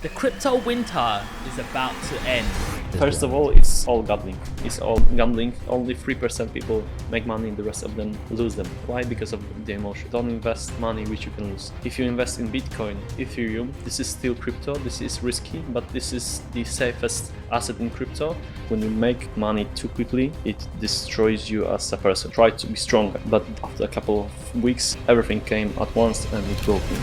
The crypto winter is about to end. First of all, it's all gambling. It's all gambling. Only 3% people make money, the rest of them lose them. Why? Because of the emotion. Don't invest money which you can lose. If you invest in Bitcoin, Ethereum, this is still crypto. This is risky, but this is the safest asset in crypto. When you make money too quickly, it destroys you as a person. Try to be stronger, but after a couple of weeks, everything came at once and it broke me.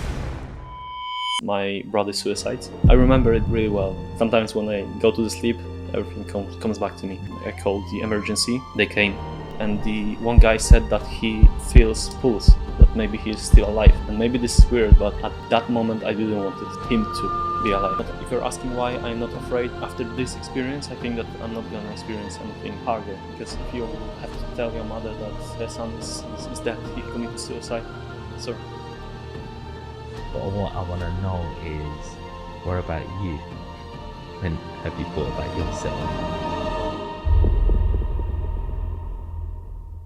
My brother's suicide. I remember it really well. Sometimes when I go to sleep, everything comes back to me. I called the emergency. They came, and the one guy said that he feels pulse, that maybe he is still alive. And maybe this is weird, but at that moment I didn't want him to be alive. But if you're asking why I'm not afraid after this experience, I think that I'm not gonna experience anything harder. Because if you have to tell your mother that their son is dead, he committed suicide, so. But what I want to know is, what about you? When have you thought about yourself?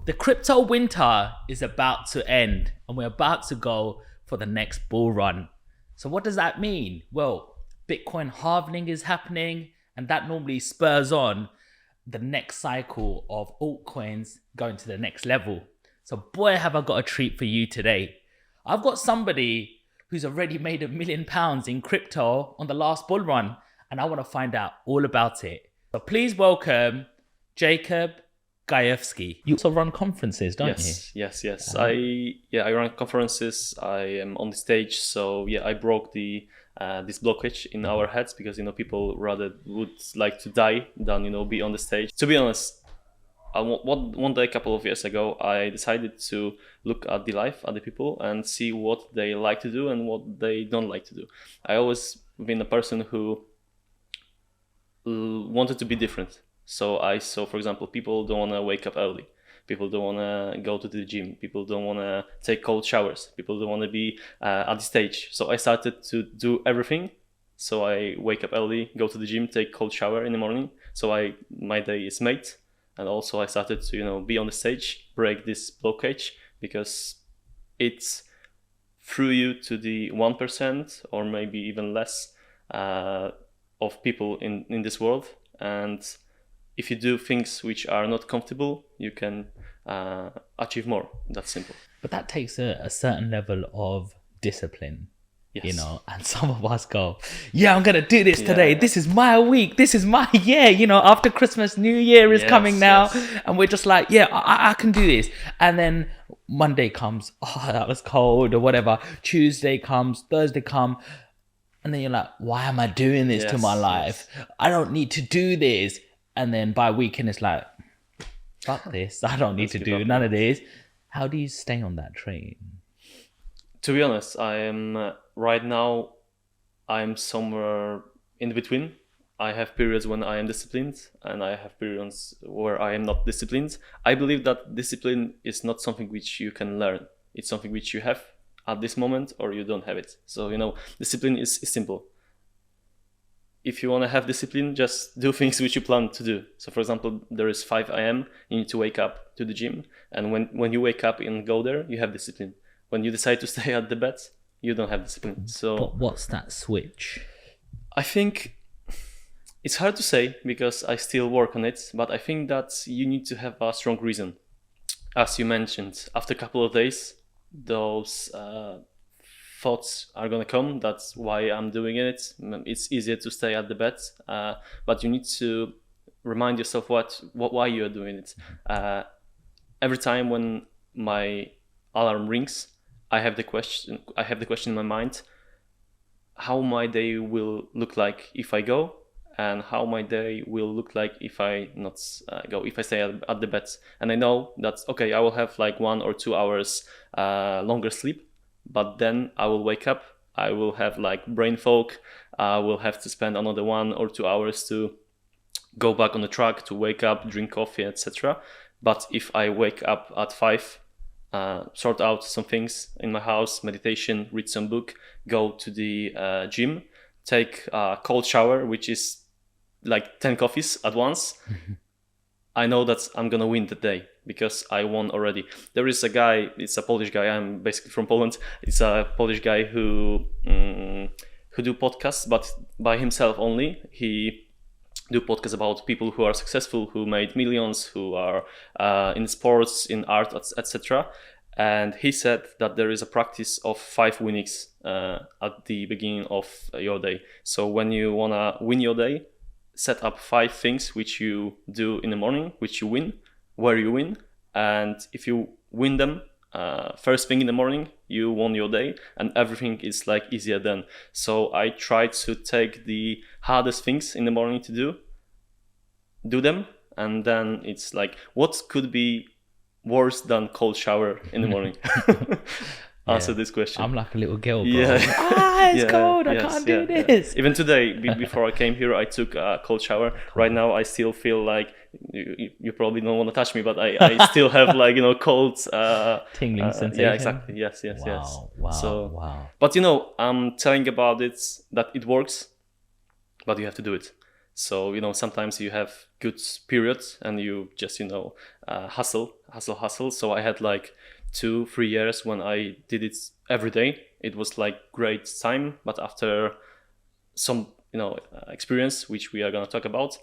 The crypto winter is about to end and we're about to go for the next bull run. So what does that mean? Well, Bitcoin halving is happening and that normally spurs on the next cycle of altcoins going to the next level. So boy, have I got a treat for you today. I've got somebody who's already made £1 million in crypto on the last bull run, and I want to find out all about it. So please welcome Jakub Gajewski. You also run conferences, don't you? Yes. I run conferences. I am on the stage, so I broke the this blockage in our heads because people rather would like to die than be on the stage. To be honest, one day, a couple of years ago, I decided to look at the life, at the people, and see what they like to do and what they don't like to do. I always been a person who wanted to be different. So I saw, for example, people don't want to wake up early. People don't want to go to the gym. People don't want to take cold showers. People don't want to be at the stage. So I started to do everything. So I wake up early, go to the gym, take cold shower in the morning. So my day is made. And also I started to, be on the stage, break this blockage, because it's through you to the 1% or maybe even less of people in this world. And if you do things which are not comfortable, you can achieve more. That's simple. But that takes a certain level of discipline. Yes. And some of us go, I'm going to do this today. This is my week. This is my year. After Christmas, New Year is coming now. Yes. And we're just like, I can do this. And then Monday comes, that was cold or whatever. Tuesday comes, Thursday comes. And then you're like, why am I doing this to my life? Yes. I don't need to do this. And then by weekend, it's like, fuck this. I don't need to do none of this. How do you stay on that train? To be honest, I am right now, I'm somewhere in between. I have periods when I am disciplined and I have periods where I am not disciplined. I believe that discipline is not something which you can learn. It's something which you have at this moment or you don't have it. So, discipline is simple. If you want to have discipline, just do things which you plan to do. So for example, there is 5 a.m. You need to wake up to the gym. And when you wake up and go there, you have discipline. When you decide to stay at the bed, you don't have discipline. So but what's that switch? I think it's hard to say because I still work on it, but I think that you need to have a strong reason. As you mentioned, after a couple of days, those thoughts are gonna come. That's why I'm doing it. It's easier to stay at the bed, but you need to remind yourself why you are doing it. Every time when my alarm rings, I have the question in my mind: how my day will look like if I go, and how my day will look like if I not go. If I stay at the bed, and I know that okay, I will have like 1 or 2 hours longer sleep, but then I will wake up. I will have like brain fog. I will have to spend another 1 or 2 hours to go back on the track, to wake up, drink coffee, etc. But if I wake up at 5. Sort out some things in my house, meditation, read some book, go to the gym, take a cold shower, which is like 10 coffees at once. I know that I'm gonna win the day because I won already. There is a guy, it's a Polish guy, I'm basically from Poland. It's a Polish guy who who do podcasts, but by himself only. He do podcasts about people who are successful, who made millions, who are in sports, in art, etc. And he said that there is a practice of 5 winnings at the beginning of your day. So when you wanna win your day, set up 5 things which you do in the morning, which you win, where you win, and if you win them first thing in the morning, you won your day, and everything is like easier then. So I try to take the hardest things in the morning to do them, and then it's like, what could be worse than cold shower in the morning? Answer this question. I'm like a little girl, bro. Yeah. It's cold. I can't do this. Even today, before I came here, I took a cold shower. Right now, I still feel like you probably don't want to touch me, but I still have like cold tingling sensation. Yeah, exactly. Yes. Wow. But I'm telling about it that it works, but you have to do it. So sometimes you have good periods and you just hustle. So I had like 2-3 years when I did it every day. It was like great time, but after some experience, which we are gonna talk about,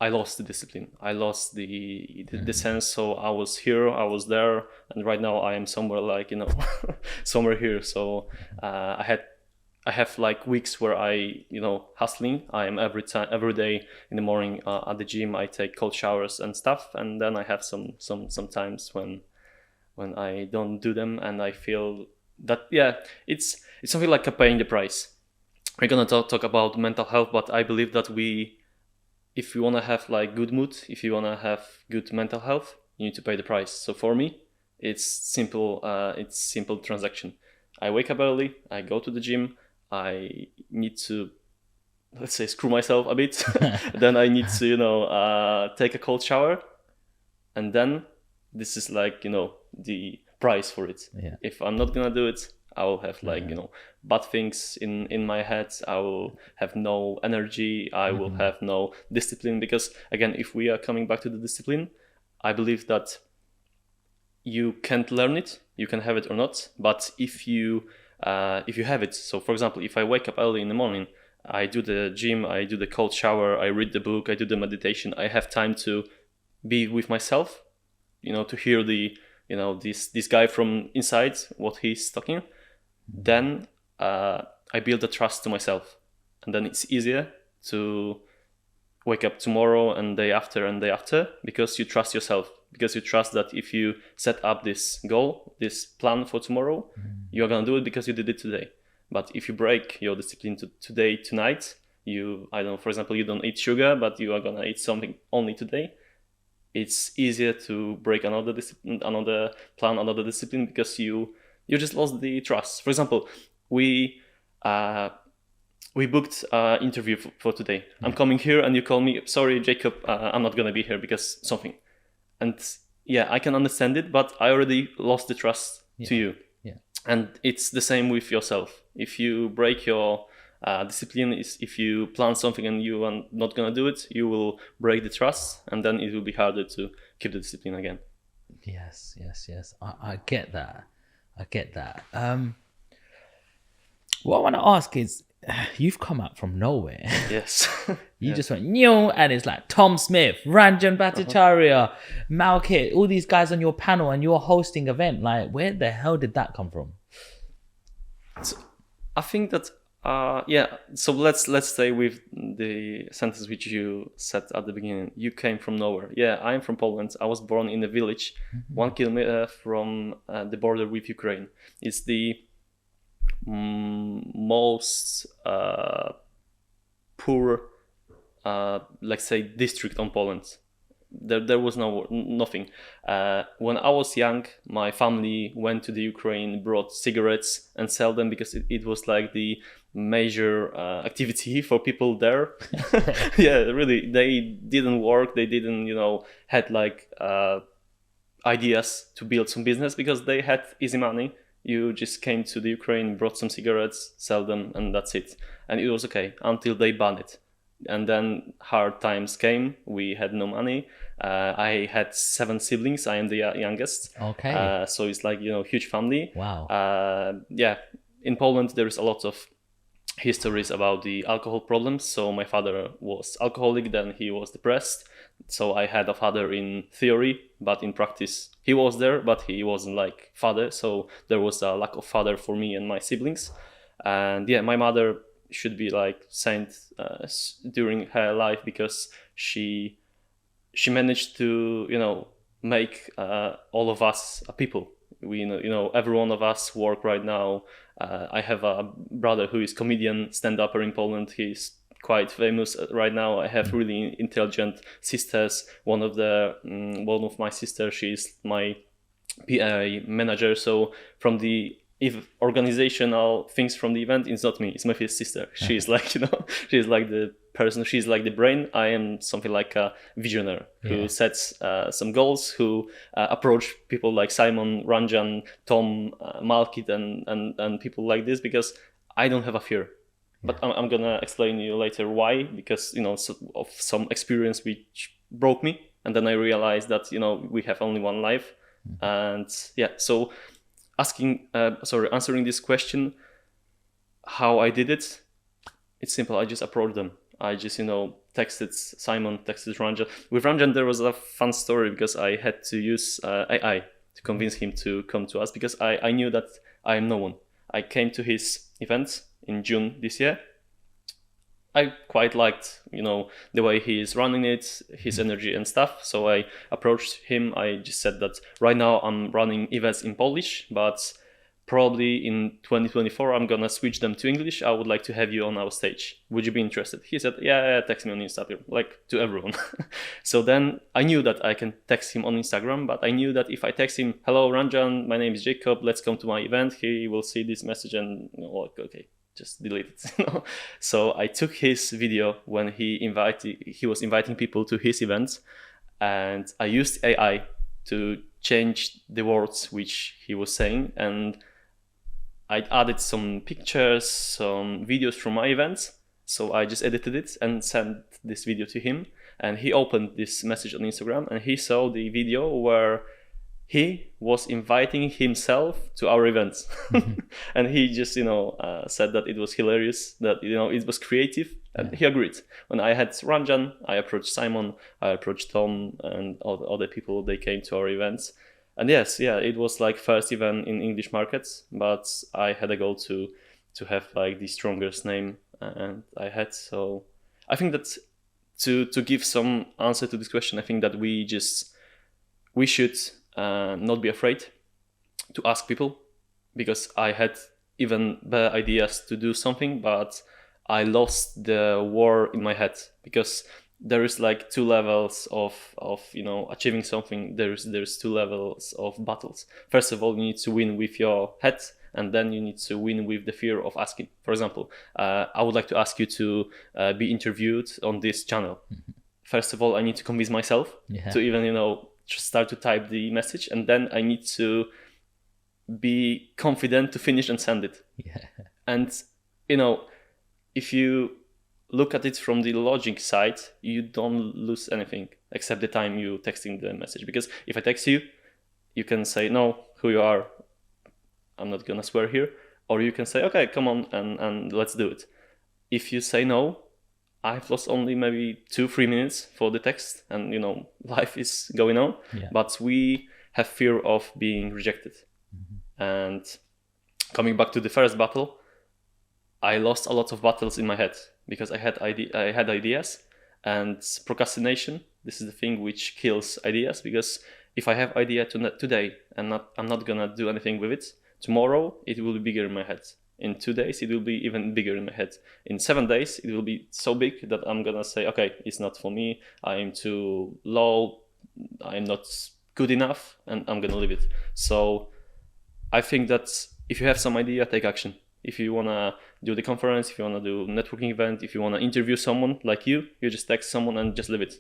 I lost the discipline. I lost the sense. So I was here, I was there, and right now I am somewhere like somewhere here. So I have like weeks where I hustling. I am every day in the morning at the gym. I take cold showers and stuff, and then I have some times when I don't do them, and I feel that it's something like paying the price. We're gonna talk about mental health, but I believe that if you wanna have like good mood, if you wanna have good mental health, you need to pay the price. So for me, it's simple. It's simple transaction. I wake up early. I go to the gym. I need to, let's say, screw myself a bit. Then I need to take a cold shower, and then this is like the price for it. Yeah. If I'm not gonna do it, I will have like bad things in my head. I will have no energy. I will have no discipline, because again, if we are coming back to the discipline, I believe that you can't learn it. You can have it or not, but if you have it, so for example, if I wake up early in the morning, I do the gym, I do the cold shower, I read the book, I do the meditation, I have time to be with myself, to hear the this guy from inside, what he's talking, then I build a trust to myself, and then it's easier to wake up tomorrow and day after, because you trust yourself, because you trust that if you set up this goal, this plan for tomorrow, you're gonna do it because you did it today. But if you break your discipline tonight, I don't know, for example, you don't eat sugar, but you are gonna eat something only today, it's easier to break another discipline, another plan, another discipline, because you just lost the trust. For example, we booked an interview for today. I'm coming here and you call me, sorry, Jacob, I'm not gonna be here because something. And I can understand it, but I already lost the trust to you. Yeah. And it's the same with yourself. If you break your discipline, if you plan something and you are not gonna do it, you will break the trust, and then it will be harder to keep the discipline again. Yes. I get that. What I want to ask is, you've come out from nowhere. Yes. You just went, and it's like Tom Smith, Ranjan Bhattacharya, Malkit, all these guys on your panel, and you're hosting event. Like, where the hell did that come from? So, I think that so let's stay with the sentence which you said at the beginning. You came from nowhere. I'm from Poland. I was born in a village 1 kilometer from the border with Ukraine. It's the most poor, let's say, district on Poland. There was nothing. When I was young, my family went to the Ukraine, brought cigarettes and sell them, because it was like the major activity for people there. Really, they didn't work. They didn't, had like ideas to build some business, because they had easy money. You just came to the Ukraine, brought some cigarettes, sell them, and that's it. And it was okay until they banned it. And then hard times came. We had no money. I had 7 siblings. I am the youngest. Okay. So it's like, huge family. Wow. In Poland, there is a lot of histories about the alcohol problems. So my father was alcoholic, then he was depressed. So I had a father in theory, but in practice he was there, but he wasn't like father. So there was a lack of father for me and my siblings. And yeah, my mother should be like saint during her life, because she managed to, you know, make all of us a people. We, you know, every one of us work right now. I have a brother who is comedian, stand-upper in Poland. He's quite famous right now. I have really intelligent sisters. One of my sisters, she's my PA manager. So from the organizational things from the event, it's not me, it's my sister. She's like, you know, she's like the person, she's like the brain. I am something like a visionary who sets some goals, who approach people like Simon, Ranjan, Tom, Malkit, and people like this, because I don't have a fear. But I'm gonna explain you later why, because, you know, of some experience which broke me, and then I realized that, you know, we have only one life. And yeah, so answering this question, how I did it, it's simple. I just approached them. I just, you know, texted Simon, texted Ranjan. With Ranjan, there was a fun story, because I had to use AI to convince him to come to us, because I knew that I am no one. I came to his event in June this year. I quite liked, you know, the way he is running it, his energy and stuff. So I approached him. I just said that right now I'm running events in Polish, but probably in 2024 I'm gonna switch them to English. I would like to have you on our stage. Would you be interested? He said, yeah, text me on Instagram, like to everyone. So then I knew that I can text him on Instagram, but I knew that if I text him, hello Ranjan, my name is Jacob, let's come to my event, he will see this message and, you know, like, okay, just delete it. You know? So I took his video when he was inviting people to his events, and I used AI to change the words which he was saying, and I added some pictures, some videos from my events. So I just edited it and sent this video to him, and he opened this message on Instagram, and he saw the video where he was inviting himself to our events. And he just, you know, said that it was hilarious, that, you know, it was creative, and he agreed. When I had Ranjan, I approached Simon, I approached Tom, and all the other people, they came to our events. And yes, yeah, it was like first event in English markets, but I had a goal to have like the strongest name, and I had. So I think that to give some answer to this question, I think that we should not be afraid to ask people, because I had even better ideas to do something, but I lost the war in my head, because there is like two levels of you know, achieving something. There's two levels of battles. First of all, you need to win with your head, and then you need to win with the fear of asking. For example, I would like to ask you to be interviewed on this channel. First of all, I need to convince myself to even, you know, just start to type the message, and then I need to be confident to finish and send it. And, you know, if you look at it from the logic side, you don't lose anything except the time you texting the message. Because if I text you, you can say, no, who you are, I'm not gonna swear here. Or you can say, okay, come on, and let's do it. If you say no, I've lost only maybe 2-3 minutes for the text, and, you know, life is going on. But we have fear of being rejected. And coming back to the first battle, I lost a lot of battles in my head, because I had ideas, and procrastination. This is the thing which kills ideas, because if I have idea today and I'm not gonna do anything with it, tomorrow it will be bigger in my head. In 2 days, it will be even bigger in my head. In 7 days, it will be so big that I'm gonna say, okay, it's not for me. I am too low. I'm not good enough, and I'm gonna leave it. So I think that if you have some idea, take action. If you wanna do the conference, if you wanna do networking event, if you wanna interview someone like you just text someone and just leave it.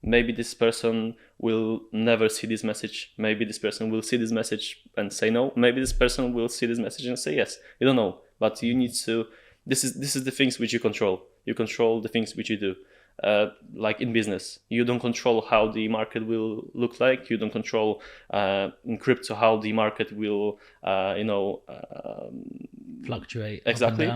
Maybe this person will never see this message. Maybe this person will see this message and say no. Maybe this person will see this message and say yes. You don't know, but you need to. This is the things which you control. You control the things which you do. Like in business, you don't control how the market will look like. You don't control in crypto how the market will, fluctuate exactly.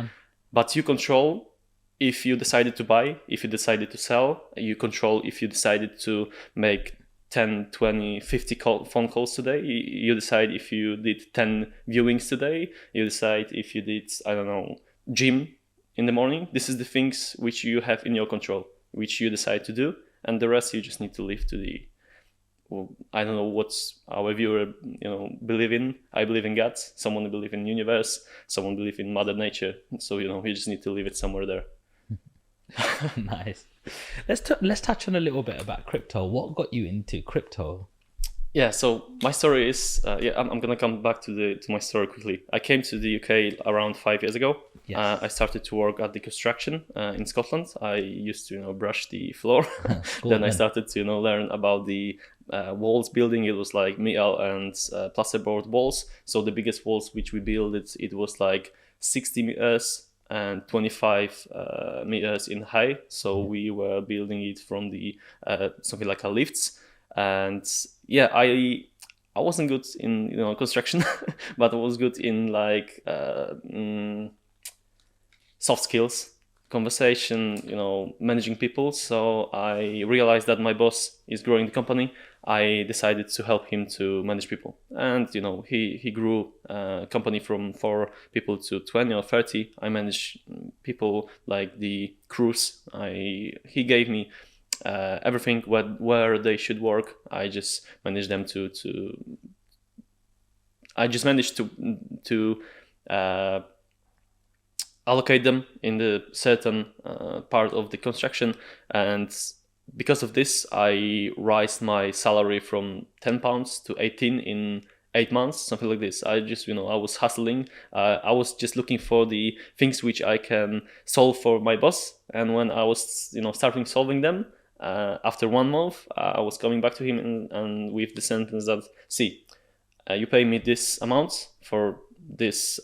but you control if you decided to buy, if you decided to sell. You control if you decided to make 10, 20, 50 phone calls today. You decide if you did 10 viewings today. You decide if you did, I don't know, gym in the morning. This is the things which you have in your control, which you decide to do, and the rest you just need to leave to the, well, I don't know what's our viewer, believe in. I believe in God. Someone believe in universe. Someone believe in Mother Nature. So you just need to leave it somewhere there. Nice. Let's touch on a little bit about crypto. What got you into crypto? Yeah, so my story is I'm gonna come back to my story quickly. I came to the UK around 5 years ago. Yes. I started to work at the construction in Scotland. I used to brush the floor. Then I started to learn about the walls building. It was like metal and plasterboard walls. So the biggest walls which we built, it was like 60 meters and 25 meters in height. So we were building it from the something like a lifts. And yeah, I wasn't good in construction, but I was good in like soft skills, conversation, managing people. So I realized that my boss is growing the company. I decided to help him to manage people, and he grew a company from 4 people to 20 or 30. I manage people like the crews. He gave me everything where they should work. I just managed them I just managed to allocate them in the certain part of the construction, and because of this I raised my salary from £10 to 18 in 8 months, something like this. I just I was hustling. I was just looking for the things which I can solve for my boss, and when I was starting solving them, after 1 month I was coming back to him and with the sentence that, see, you pay me this amount for this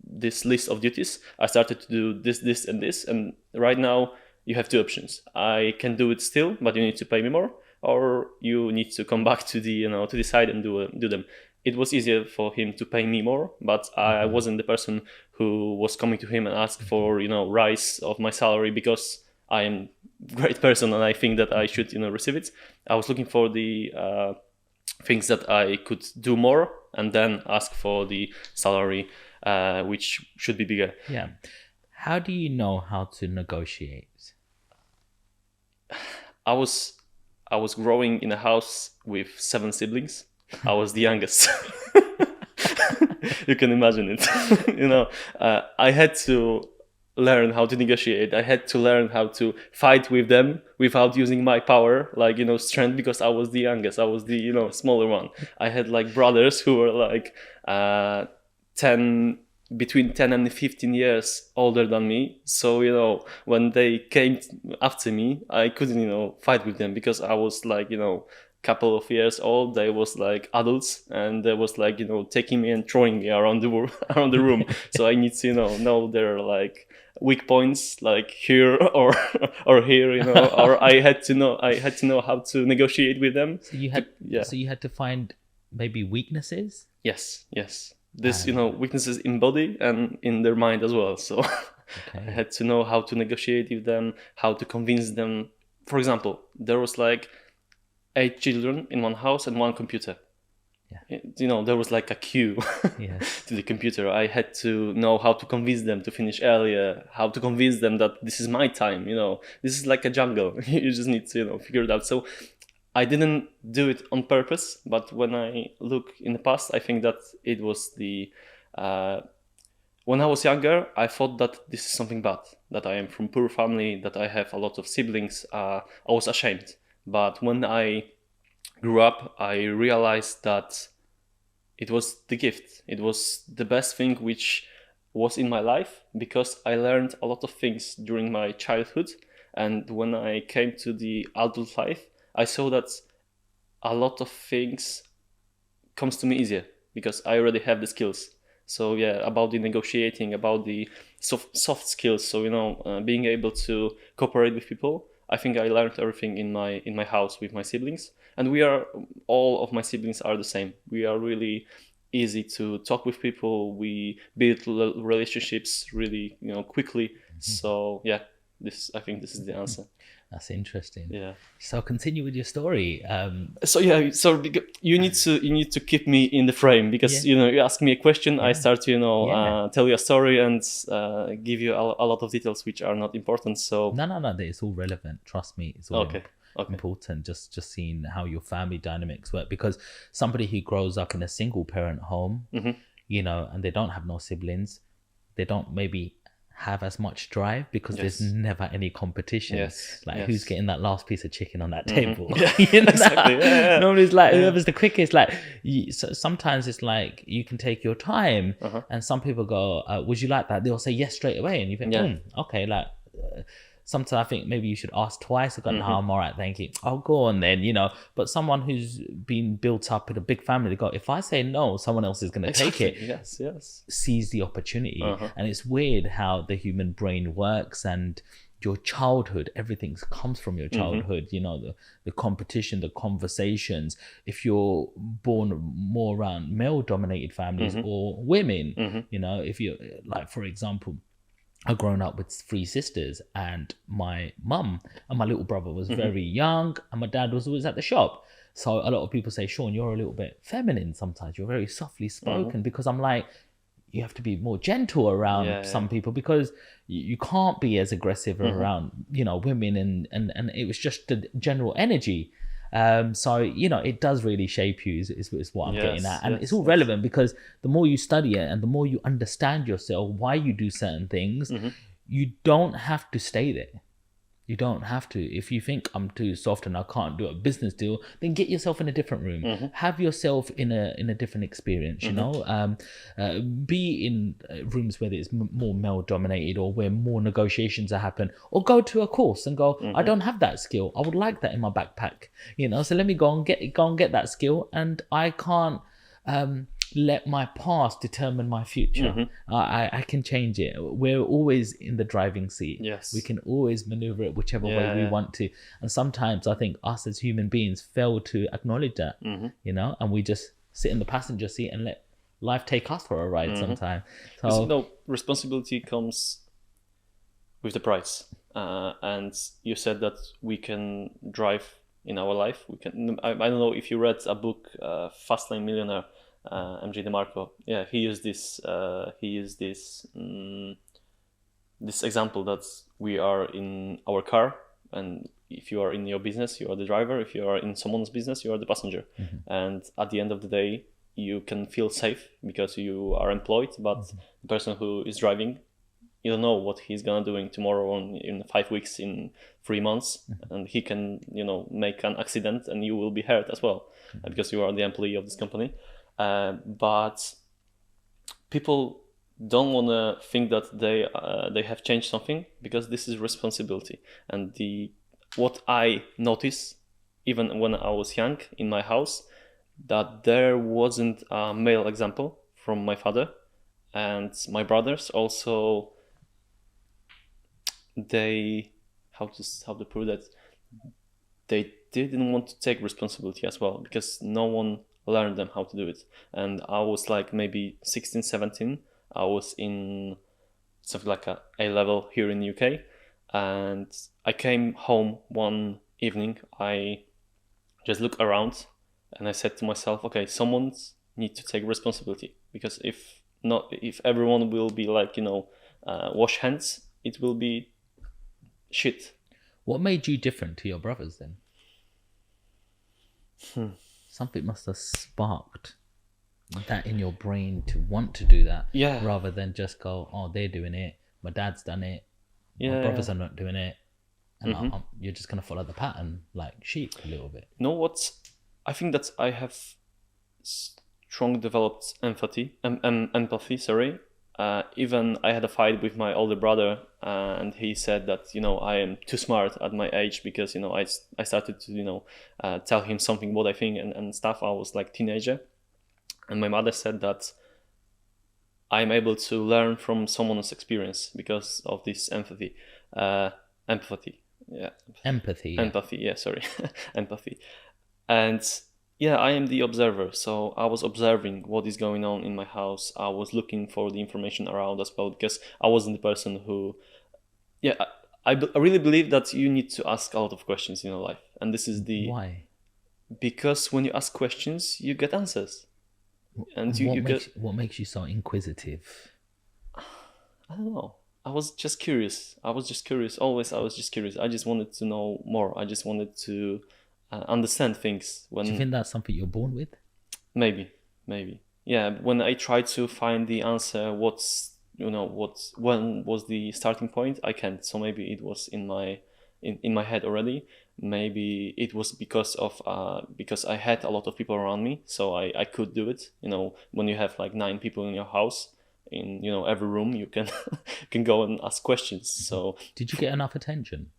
this list of duties. I started to do this and this, and right now you have 2 options. I can do it still, but you need to pay me more, or you need to come back to the to the side and do them. It was easier for him to pay me more, but I wasn't the person who was coming to him and ask for rise of my salary because I am a great person and I think that I should receive it. I was looking for the things that I could do more and then ask for the salary which should be bigger. Yeah. How do you know how to negotiate? I was growing in a house with 7 siblings. I was the youngest. You can imagine it. I had to learn how to negotiate. I had to learn how to fight with them without using my power, like strength, because I was the youngest. I was the smaller one. I had like brothers who were like between 10 and 15 years older than me. So when they came after me, I couldn't fight with them because I was like couple of years old. They was like adults, and they was like taking me and throwing me around the room. So I need to know their like weak points, like here or here, or I had to know how to negotiate with them. So you had to find maybe weaknesses. Yes. This weaknesses in body and in their mind as well. So I had to know how to negotiate with them, how to convince them. For example, there was like 8 children in one house and 1 computer. Yeah. There was like a queue to the computer. I had to know how to convince them to finish earlier, how to convince them that this is my time. This is like a jungle. You just need to figure it out. So I didn't do it on purpose, but when I look in the past, I think that it was when I was younger, I thought that this is something bad, that I am from poor family, that I have a lot of siblings. I was ashamed. But when I grew up, I realized that it was the gift. It was the best thing which was in my life, because I learned a lot of things during my childhood. And when I came to the adult life, I saw that a lot of things comes to me easier because I already have the skills. So yeah, about the negotiating, about the soft skills. So being able to cooperate with people. I think I learned everything in my house with my siblings, and all of my siblings are the same. We are really easy to talk with people. We build relationships really, quickly. So yeah, I think this is the answer. That's interesting. Yeah. So continue with your story. So yeah, so you need to keep me in the frame, because you ask me a question, I start to tell you a story and give you a lot of details which are not important. So No, it's all relevant. Trust me, it's all okay. important. Just seeing how your family dynamics work, because somebody who grows up in a single parent home, and they don't have no siblings, they don't maybe have as much drive, because there's never any competition. Who's getting that last piece of chicken on that table? Exactly. Normally it's like whoever's the quickest. So sometimes it's like you can take your time, and some people go, would you like that? They'll say yes straight away, and you think, okay, sometimes I think maybe you should ask twice. I go, no, I'm all right, thank you. I'll go on then, But someone who's been built up in a big family, they go, if I say no, someone else is going to take it. Yes. Seize the opportunity. And it's weird how the human brain works, and your childhood, everything comes from your childhood, the competition, the conversations. If you're born more around male-dominated families or women, if you're, like, for example, I've grown up with 3 sisters, and my mum and my little brother was very young, and my dad was always at the shop. So a lot of people say, Sean, you're a little bit feminine sometimes. You're very softly spoken, because I'm like, you have to be more gentle around some people, because you can't be as aggressive around, women, and it was just the general energy. So it does really shape you is what I'm getting at, and it's all relevant, because the more you study it and the more you understand yourself, why you do certain things, you don't have to stay there. You don't have to. If you think I'm too soft and I can't do a business deal, then get yourself in a different room. Have yourself in a different experience. Be in rooms where it's more male dominated, or where more negotiations are happen, or go to a course and go, I don't have that skill. I would like that in my backpack. So let me go and get that skill, and I can't let my past determine my future. I can change it. We're always in the driving seat. We can always maneuver it whichever way we want to. And sometimes I think us as human beings fail to acknowledge that, and we just sit in the passenger seat and let life take us for a ride sometimes. So responsibility comes with the price. And you said that we can drive in our life. We can. I don't know if you read a book, Fast Lane Millionaire. MJ DeMarco, he used this this example that we are in our car, and if you are in your business, you are the driver. If you are in someone's business, you are the passenger. And at the end of the day, you can feel safe because you are employed, but the person who is driving, you don't know what he's gonna doing tomorrow, or in 5 weeks, in 3 months, and he can make an accident, and you will be hurt as well, because you are the employee of this company. But people don't want to think that they have changed something, because this is responsibility. And what I noticed, even when I was young in my house, that there wasn't a male example from my father, and my brothers also. How to prove that they didn't want to take responsibility as well, because no one learned them how to do it. And I was like maybe 16, 17. I was in something like A level here in the UK, and I came home one evening. I just looked around and I said to myself, okay, someone needs to take responsibility, because if everyone will be like, wash hands, it will be shit. What made you different to your brothers then? Something must have sparked that in your brain to want to do that, rather than just go, oh, they're doing it, my dad's done it, my brothers are not doing it, and you're just going to follow the pattern like sheep a little bit. I think that I have strong developed empathy. Even I had a fight with my older brother, and he said that I am too smart at my age, because I started to tell him something what I think and stuff. I was like teenager, and my mother said that I'm able to learn from someone's experience because of this empathy. Empathy. And Yeah, I am the observer. So I was observing what is going on in my house. I was looking for the information around as well because I wasn't the person who. Yeah, I really believe that you need to ask a lot of questions in your life, and this is the Why? because when you ask questions, you get answers, and you get. What makes you so inquisitive? I don't know. I was just curious. I was just curious. Always, I was just curious. I just wanted to know more. I just wanted to understand things. Do you think that's something you're born with? Maybe, yeah. When I tried to find the answer, when was the starting point? I can't. So maybe it was in my head already. Maybe it was because I had a lot of people around me, so I could do it. When you have like 9 people in your house, in every room, you can can go and ask questions. So Did you get enough attention?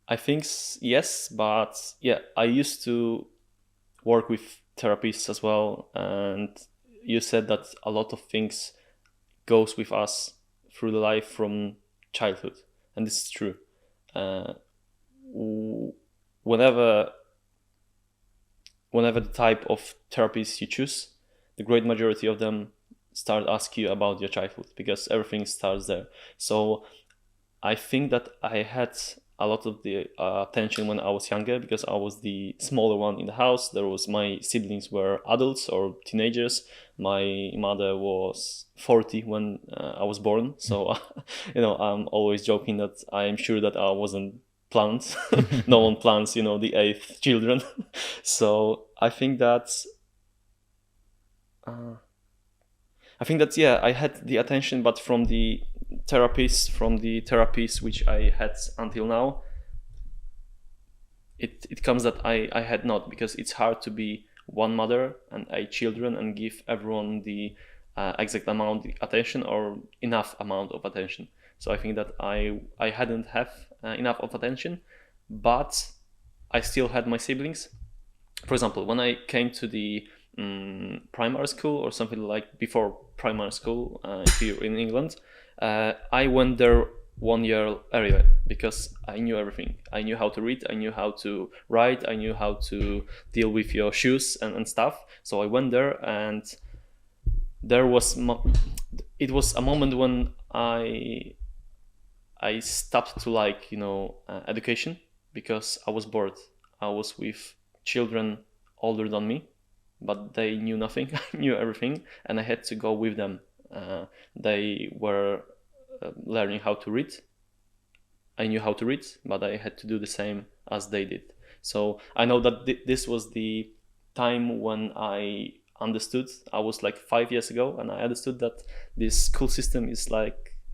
I think yes, but yeah, I used to work with therapists as well, and you said that a lot of things goes with us through the life from childhood, and this is true. Whenever the type of therapies you choose, the great majority of them start asking you about your childhood because everything starts there. So I think that I had a lot of the attention when I was younger because I was the smaller one in the house. My siblings were adults or teenagers. My mother was 40 when I was born. So, I'm always joking that I am sure that I wasn't planned. No one plans, the 8th children. So I think that yeah, I had the attention, but from the therapies which I had until now, it comes that I had not, because it's hard to be one mother and 8 children and give everyone the exact amount of attention or enough amount of attention. So I think that I hadn't have enough of attention, but I still had my siblings. For example, when I came to the primary school or something like before primary school here in England, I went there 1 year earlier because I knew everything. I knew how to read, I knew how to write, I knew how to deal with your shoes and stuff. So I went there, and it was a moment when I stopped to like education because I was bored. I was with children older than me, but they knew nothing. I knew everything, and I had to go with them. They were learning how to read. I knew how to read, but I had to do the same as they did. So I know that this was the time when I understood. I was like 5 years ago, and I understood that this school system is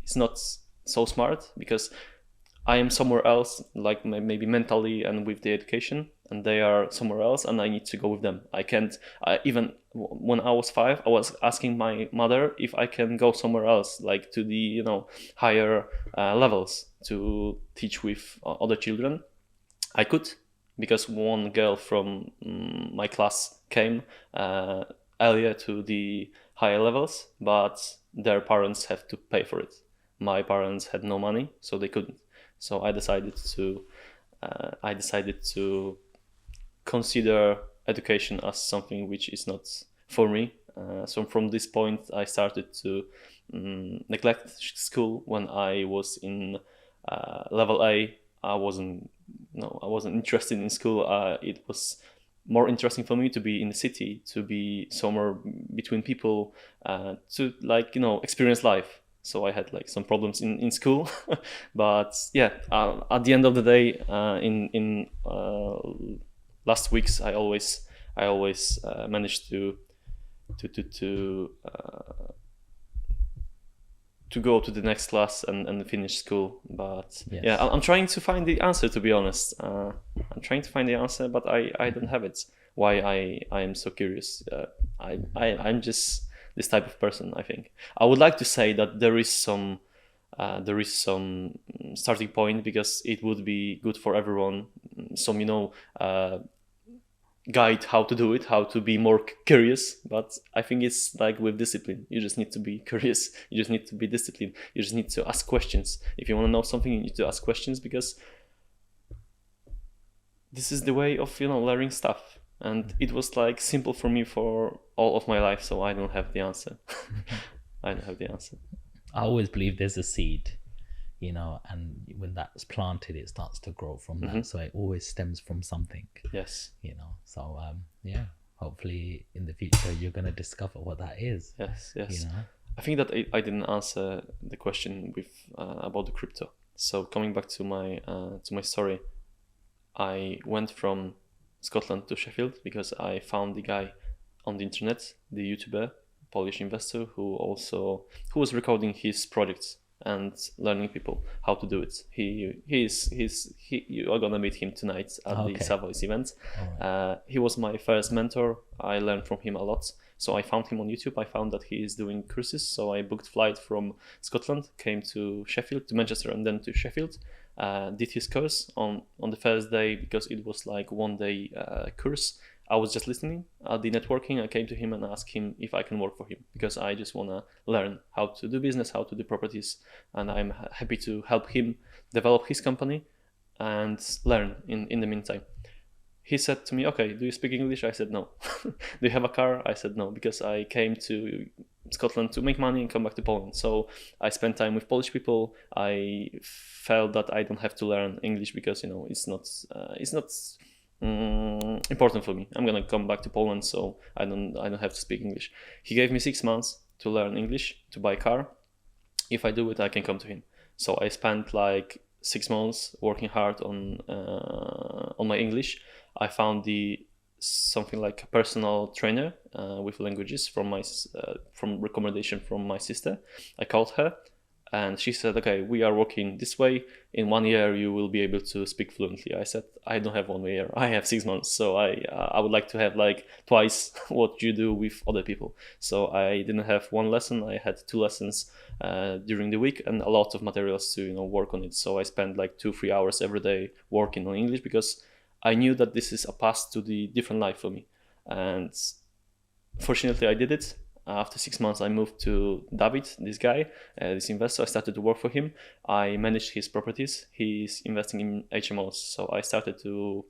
it's not so smart because I am somewhere else, like maybe mentally and with the education, and they are somewhere else, and I need to go with them. I can't. Even when I was 5, I was asking my mother if I can go somewhere else, like to the higher levels to teach with other children. I could, because one girl from my class came earlier to the higher levels, but their parents have to pay for it. My parents had no money, so they couldn't. So I decided to consider education as something which is not for me. So from this point, I started to neglect school. When I was in level A, I wasn't interested in school. It was more interesting for me to be in the city, to be somewhere between people, to experience life. So I had some problems in school, but yeah, at the end of the day, in last weeks, I always managed to go to the next class and finish school. But Yes. yeah, I'm trying to find the answer, to be honest. I'm trying to find the answer, but I don't have it. Why I am so curious. I'm just this type of person. I think I would like to say that there is some starting point, because it would be good for everyone. Some guide how to do it, how to be more curious. But I think it's like with discipline. You just need to be curious. You just need to be disciplined. You just need to ask questions. If you want to know something, you need to ask questions, because this is the way of learning stuff, and it was like simple for me for all of my life. So I don't have the answer. I don't have the answer. I always believe there's a seed, and when that's planted, it starts to grow from that. So it always stems from something. Yes. So yeah, hopefully in the future you're going to discover what that is. Yes. I think that I didn't answer the question with about the crypto. So coming back to my story, I went from Scotland to Sheffield because I found the guy on the internet, the YouTuber, Polish investor who was recording his projects and learning people how to do it. You are gonna meet him tonight at the Savoy's event. Right. He was my first mentor. I learned from him a lot. So I found him on YouTube. I found that he is doing cruises. So I booked flight from Scotland, came to Manchester, and then to Sheffield. Did his course on the first day because it was like 1 day course. I was just listening at the networking. I came to him and asked him if I can work for him because I just want to learn how to do business, how to do properties, and I'm happy to help him develop his company and learn in the meantime. He said to me, okay, do you speak English? I said, no. Do you have a car? I said, no, because I came to Scotland to make money and come back to Poland. So I spent time with Polish people. I felt that I don't have to learn English because, it's not important for me. I'm gonna come back to Poland, so I don't have to speak English. He gave me 6 months to learn English, to buy a car. If I do it, I can come to him. So I spent like 6 months working hard on my English. I found something like a personal trainer with languages from recommendation from my sister. I called her and she said, okay, we are working this way. In 1 year, you will be able to speak fluently. I said, I don't have 1 year. I have 6 months. So I would like to have like twice what you do with other people. So I didn't have 1 lesson. I had 2 lessons during the week and a lot of materials to work on it. So I spent like 2-3 hours every day working on English because I knew that this is a path to the different life for me. And fortunately, I did it. After 6 months, I moved to David, this guy, this investor. I started to work for him. I managed his properties. He's investing in HMOs. So I started to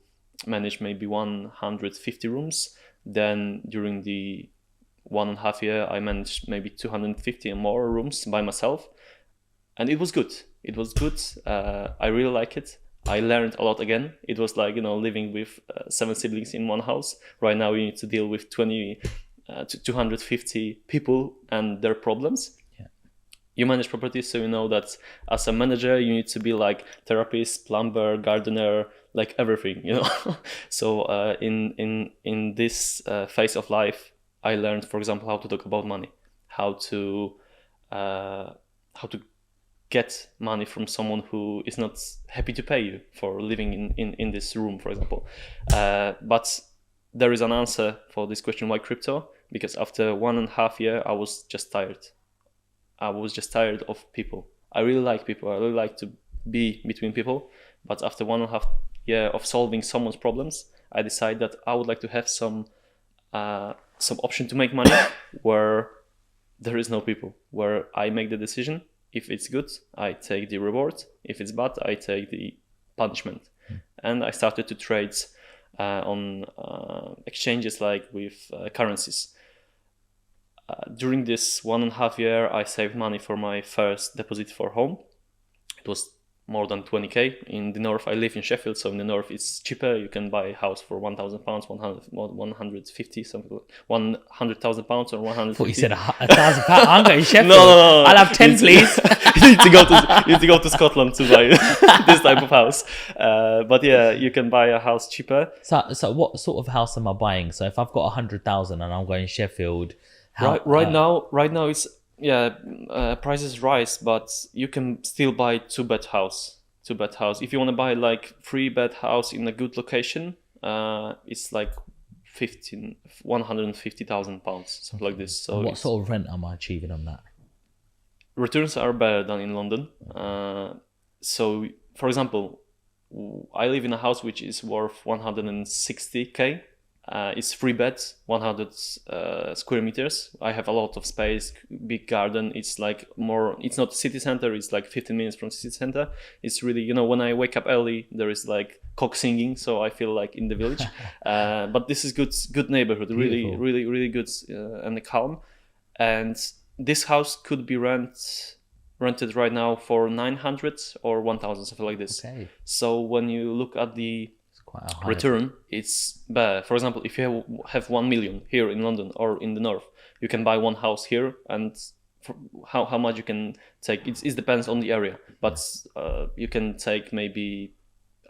manage maybe 150 rooms. Then during the 1.5 year, I managed maybe 250 and more rooms by myself. And it was good. I really like it. I learned a lot again. It was like, living with 7 siblings in one house. Right now, you need to deal with 250 people and their problems. Yeah. You manage properties, so you know that as a manager, you need to be like therapist, plumber, gardener, like everything, So in this phase of life, I learned, for example, how to talk about money, how to get money from someone who is not happy to pay you for living in this room, for example. But there is an answer for this question, why crypto? Because after 1.5 years, I was just tired. I was just tired of people. I really like people. I really like to be between people. But after 1.5 years of solving someone's problems, I decided that I would like to have some option to make money where there is no people, where I make the decision. If it's good, I take the reward. If it's bad, I take the punishment. And I started to trade on exchanges like with currencies. During this 1.5 years, I saved money for my first deposit for home. It was more than 20k. In the north, I live in Sheffield, so in the north it's cheaper. You can buy a house for £1,000, 150, something like 100,000 pounds or 150. Thought you said £1,000. I'm going to Sheffield. No. I'll have 10, please. You need to go to Scotland to buy this type of house. But yeah, you can buy a house cheaper. So what sort of house am I buying? So if I've got 100,000 and I'm going Sheffield, right now it's prices rise, but you can still buy 2-bed house. If you want to buy like 3-bed house in a good location, it's like 150,000 pounds, something like this. So what sort of rent am I achieving on that? Returns are better than in London. So, for example, I live in a house which is worth 160k. It's 3 beds, 100 square meters. I have a lot of space, big garden. It's like more, it's not city center, it's like 15 minutes from city center. It's really, you know, when I wake up early, there is like cock singing, so I feel like in the village. But this is good neighborhood, really, really, really good and calm. And this house could be rented right now for 900 or 1,000, something like this. Okay. So when you look at the Quite a high return, it's better. For example, if you have 1 million here in London or in the north, you can buy one house here, and for how much you can take, it depends on the area, but you can take maybe,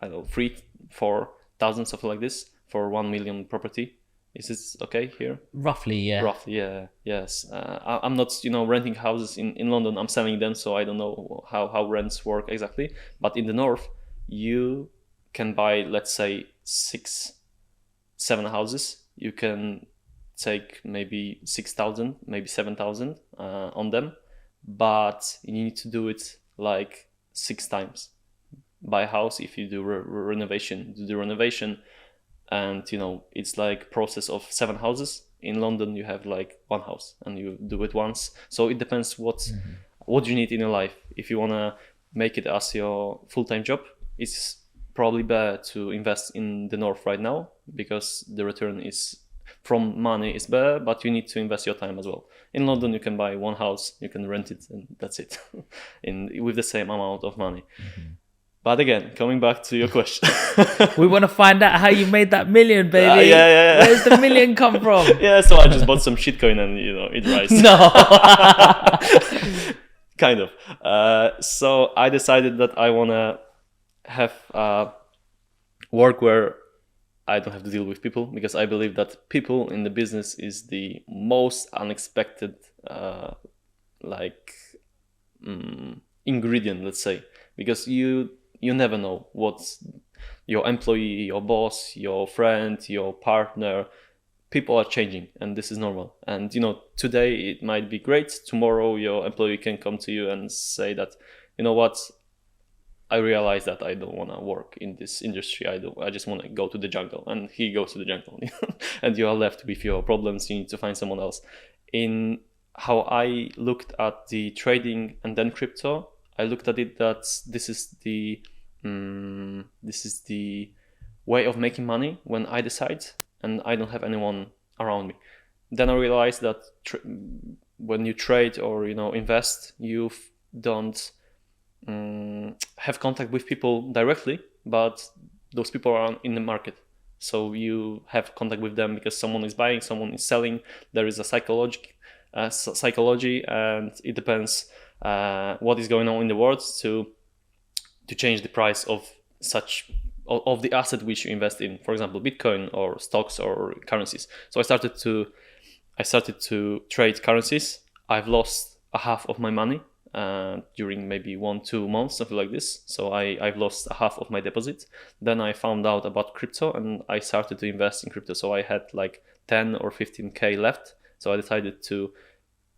I don't know, 3,000-4,000, something like this, for 1 million property. Is this okay here? Roughly, yeah. Roughly, yeah, yes. I'm not, renting houses in London. I'm selling them, so I don't know how rents work exactly. But in the north, you can buy, let's say, 6-7 houses. You can take maybe 6,000, maybe 7,000 on them, but you need to do it like 6 times. Buy a house, if you do renovation, do the renovation, and it's like process of 7 houses. In London, you have like 1 house, and you do it once. So it depends what you need in your life. If you wanna make it as your full-time job, it's probably better to invest in the north right now, because the return from money is better, but you need to invest your time as well. In London, you can buy 1 house, you can rent it, and that's it, with the same amount of money. But again, coming back to your question, We want to find out how you made that million, baby. Yeah. Where's the million come from? Yeah, so I just bought some shitcoin and it rises. No. Kind of. So I decided that I wanna have work where I don't have to deal with people, because I believe that people in the business is the most unexpected ingredient, let's say, because you never know what's your employee, your boss, your friend, your partner. People are changing, and this is normal. And today it might be great, tomorrow your employee can come to you and say that, you know what, I realize that I don't want to work in this industry. I just want to go to the jungle. And he goes to the jungle. And you are left with your problems. You need to find someone else. In how I looked at the trading and then crypto, I looked at it that this is the way of making money when I decide and I don't have anyone around me. Then I realized that when you trade or invest, you don't have contact with people directly, but those people are in the market, so you have contact with them because someone is buying, someone is selling. There is a psychology, and it depends what is going on in the world to change the price of the asset which you invest in, for example Bitcoin or stocks or currencies. So I started to trade currencies. I've lost a half of my money during maybe 1-2 months, something like this. So I've lost a half of my deposit. Then I found out about crypto and I started to invest in crypto. So I had like 10 or 15k left. So I decided to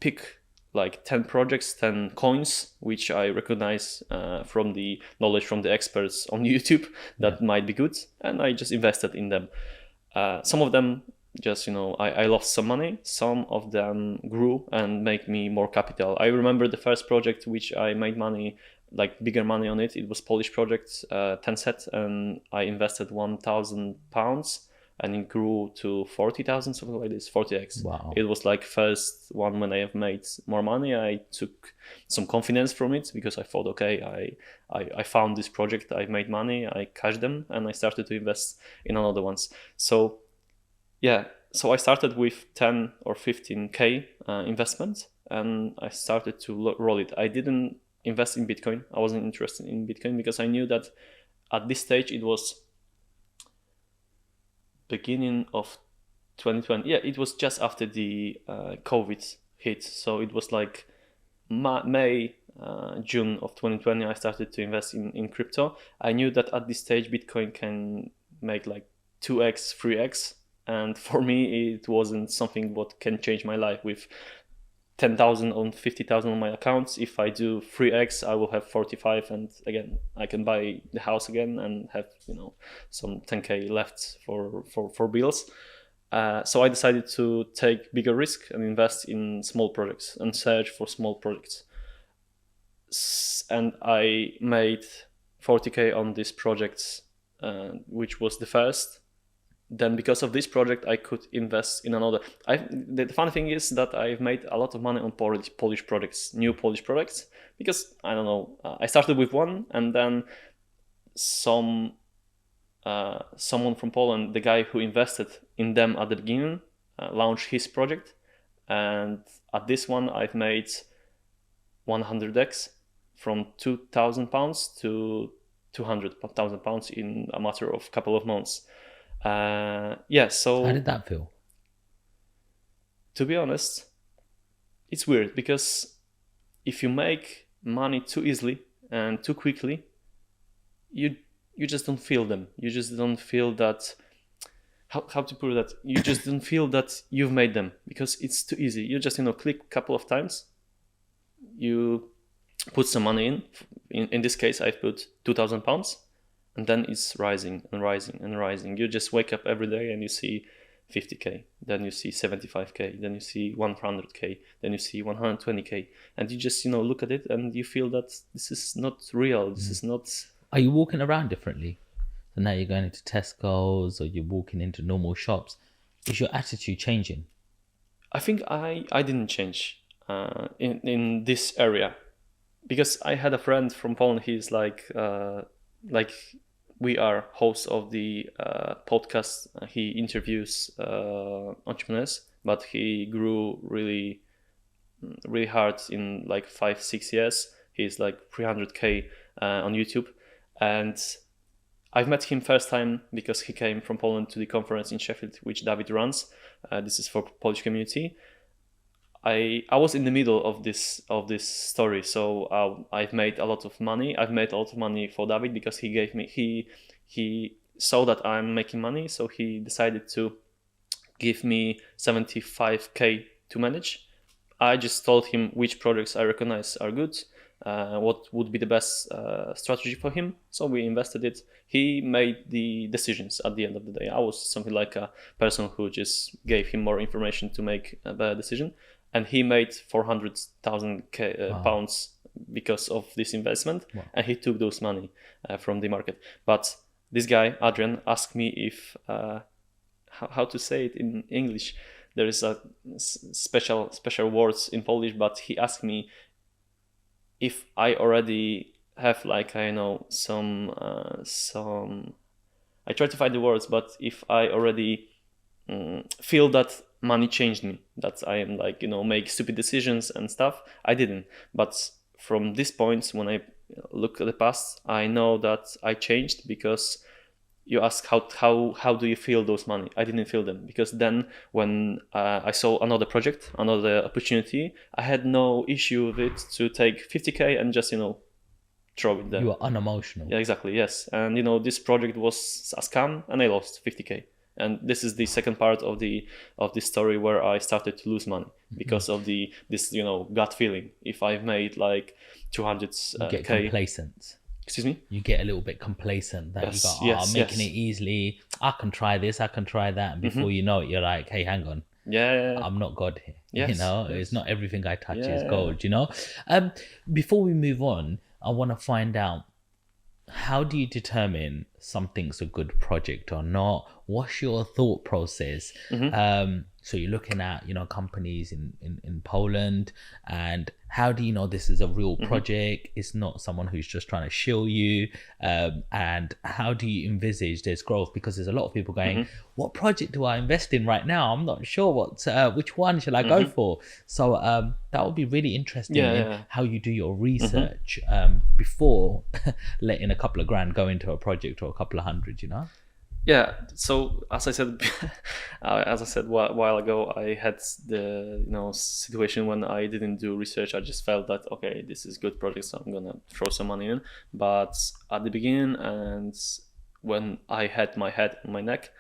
pick like 10 projects, 10 coins, which I recognize from the knowledge from the experts on YouTube that might be good. And I just invested in them. Some of them just, I lost some money. Some of them grew and make me more capital. I remember the first project which I made money, like bigger money on it. It was Polish project, Tencent, and I invested £1,000 and it grew to 40,000, something like this, 40x. Wow. It was like first one when I have made more money. I took some confidence from it because I thought, okay, I found this project, I made money, I cashed them, and I started to invest in another ones. So yeah, so I started with 10 or 15k investment, and I started to roll it. I didn't invest in Bitcoin. I wasn't interested in Bitcoin because I knew that at this stage it was beginning of 2020. Yeah, it was just after the COVID hit. So it was like May, June of 2020, I started to invest in crypto. I knew that at this stage Bitcoin can make like 2x, 3x. And for me, it wasn't something what can change my life. With 10,000 or 50,000 on my accounts, if I do 3x, I will have 45, and again, I can buy the house again and have some 10k left for bills. So I decided to take bigger risk and invest in small projects and search for small projects. And I made 40k on these projects, which was the first. Then because of this project, I could invest in another. The funny thing is that I've made a lot of money on Polish projects, new Polish projects, because I don't know, I started with one, and then someone from Poland, the guy who invested in them at the beginning, launched his project, and at this one I've made 100x from £2,000 to £200,000 in a matter of a couple of months. So how did that feel? To be honest, it's weird, because if you make money too easily and too quickly, you just don't feel them. You just don't feel that. How to put that? You just don't feel that you've made them, because it's too easy. You just click a couple of times. You put some money in. In this case, I put £2,000. And then it's rising and rising and rising. You just wake up every day and you see 50k, then you see 75k, then you see 100k, then you see 120k, and you just look at it and you feel that this is not real. This is not. Are you walking around differently? So now you're going into Tesco's or you're walking into normal shops. Is your attitude changing? I think I didn't change in this area, because I had a friend from Poland. He's like we are hosts of the podcast. He interviews entrepreneurs, but he grew really, really hard in like 5-6 years. He's like 300k on YouTube, and I've met him first time because he came from Poland to the conference in Sheffield, which David runs. This is for Polish community. I was in the middle of this story, so I've made a lot of money. I've made a lot of money for David because he saw that I'm making money, so he decided to give me 75k to manage. I just told him which projects I recognize are good, what would be the best strategy for him. So we invested it. He made the decisions at the end of the day. I was something like a person who just gave him more information to make a better decision. And he made 400,000 pounds because of this investment. Wow. And he took those money from the market. But this guy, Adrian, asked me if, how to say it in English, there is a special words in Polish, but he asked me if I already have some, I try to find the words, but if I already feel that money changed me, that I am make stupid decisions and stuff. I didn't. But from this point, when I look at the past, I know that I changed, because you ask how do you feel those money? I didn't feel them, because then when I saw another project, another opportunity, I had no issue with it to take 50k and just throw it there. You are unemotional. Yeah, exactly. Yes, and this project was a scam, and I lost 50k. And this is the second part of the story where I started to lose money because of this gut feeling. If I've made like 200k, you get complacent. Excuse me? You get a little bit complacent that you go, I'm making it easily. I can try this, I can try that. And before you know it, you're like, hey, hang on. Yeah. I'm not God here. Yes, It's not everything I touch is gold, Before we move on, I want to find out, how do you determine something's a good project or not? What's your thought process? So you're looking at, companies in Poland, and how do you know this is a real project? It's not someone who's just trying to shill you. And how do you envisage there's growth? Because there's a lot of people going, what project do I invest in right now? I'm not sure which one shall I go for? So that would be really interesting in how you do your research before letting a couple of grand go into a project or a couple of hundred, Yeah. So as I said, a while ago, I had the situation when I didn't do research. I just felt that okay, this is good project, so I'm gonna throw some money in. But at the beginning, and when I had my head on my neck,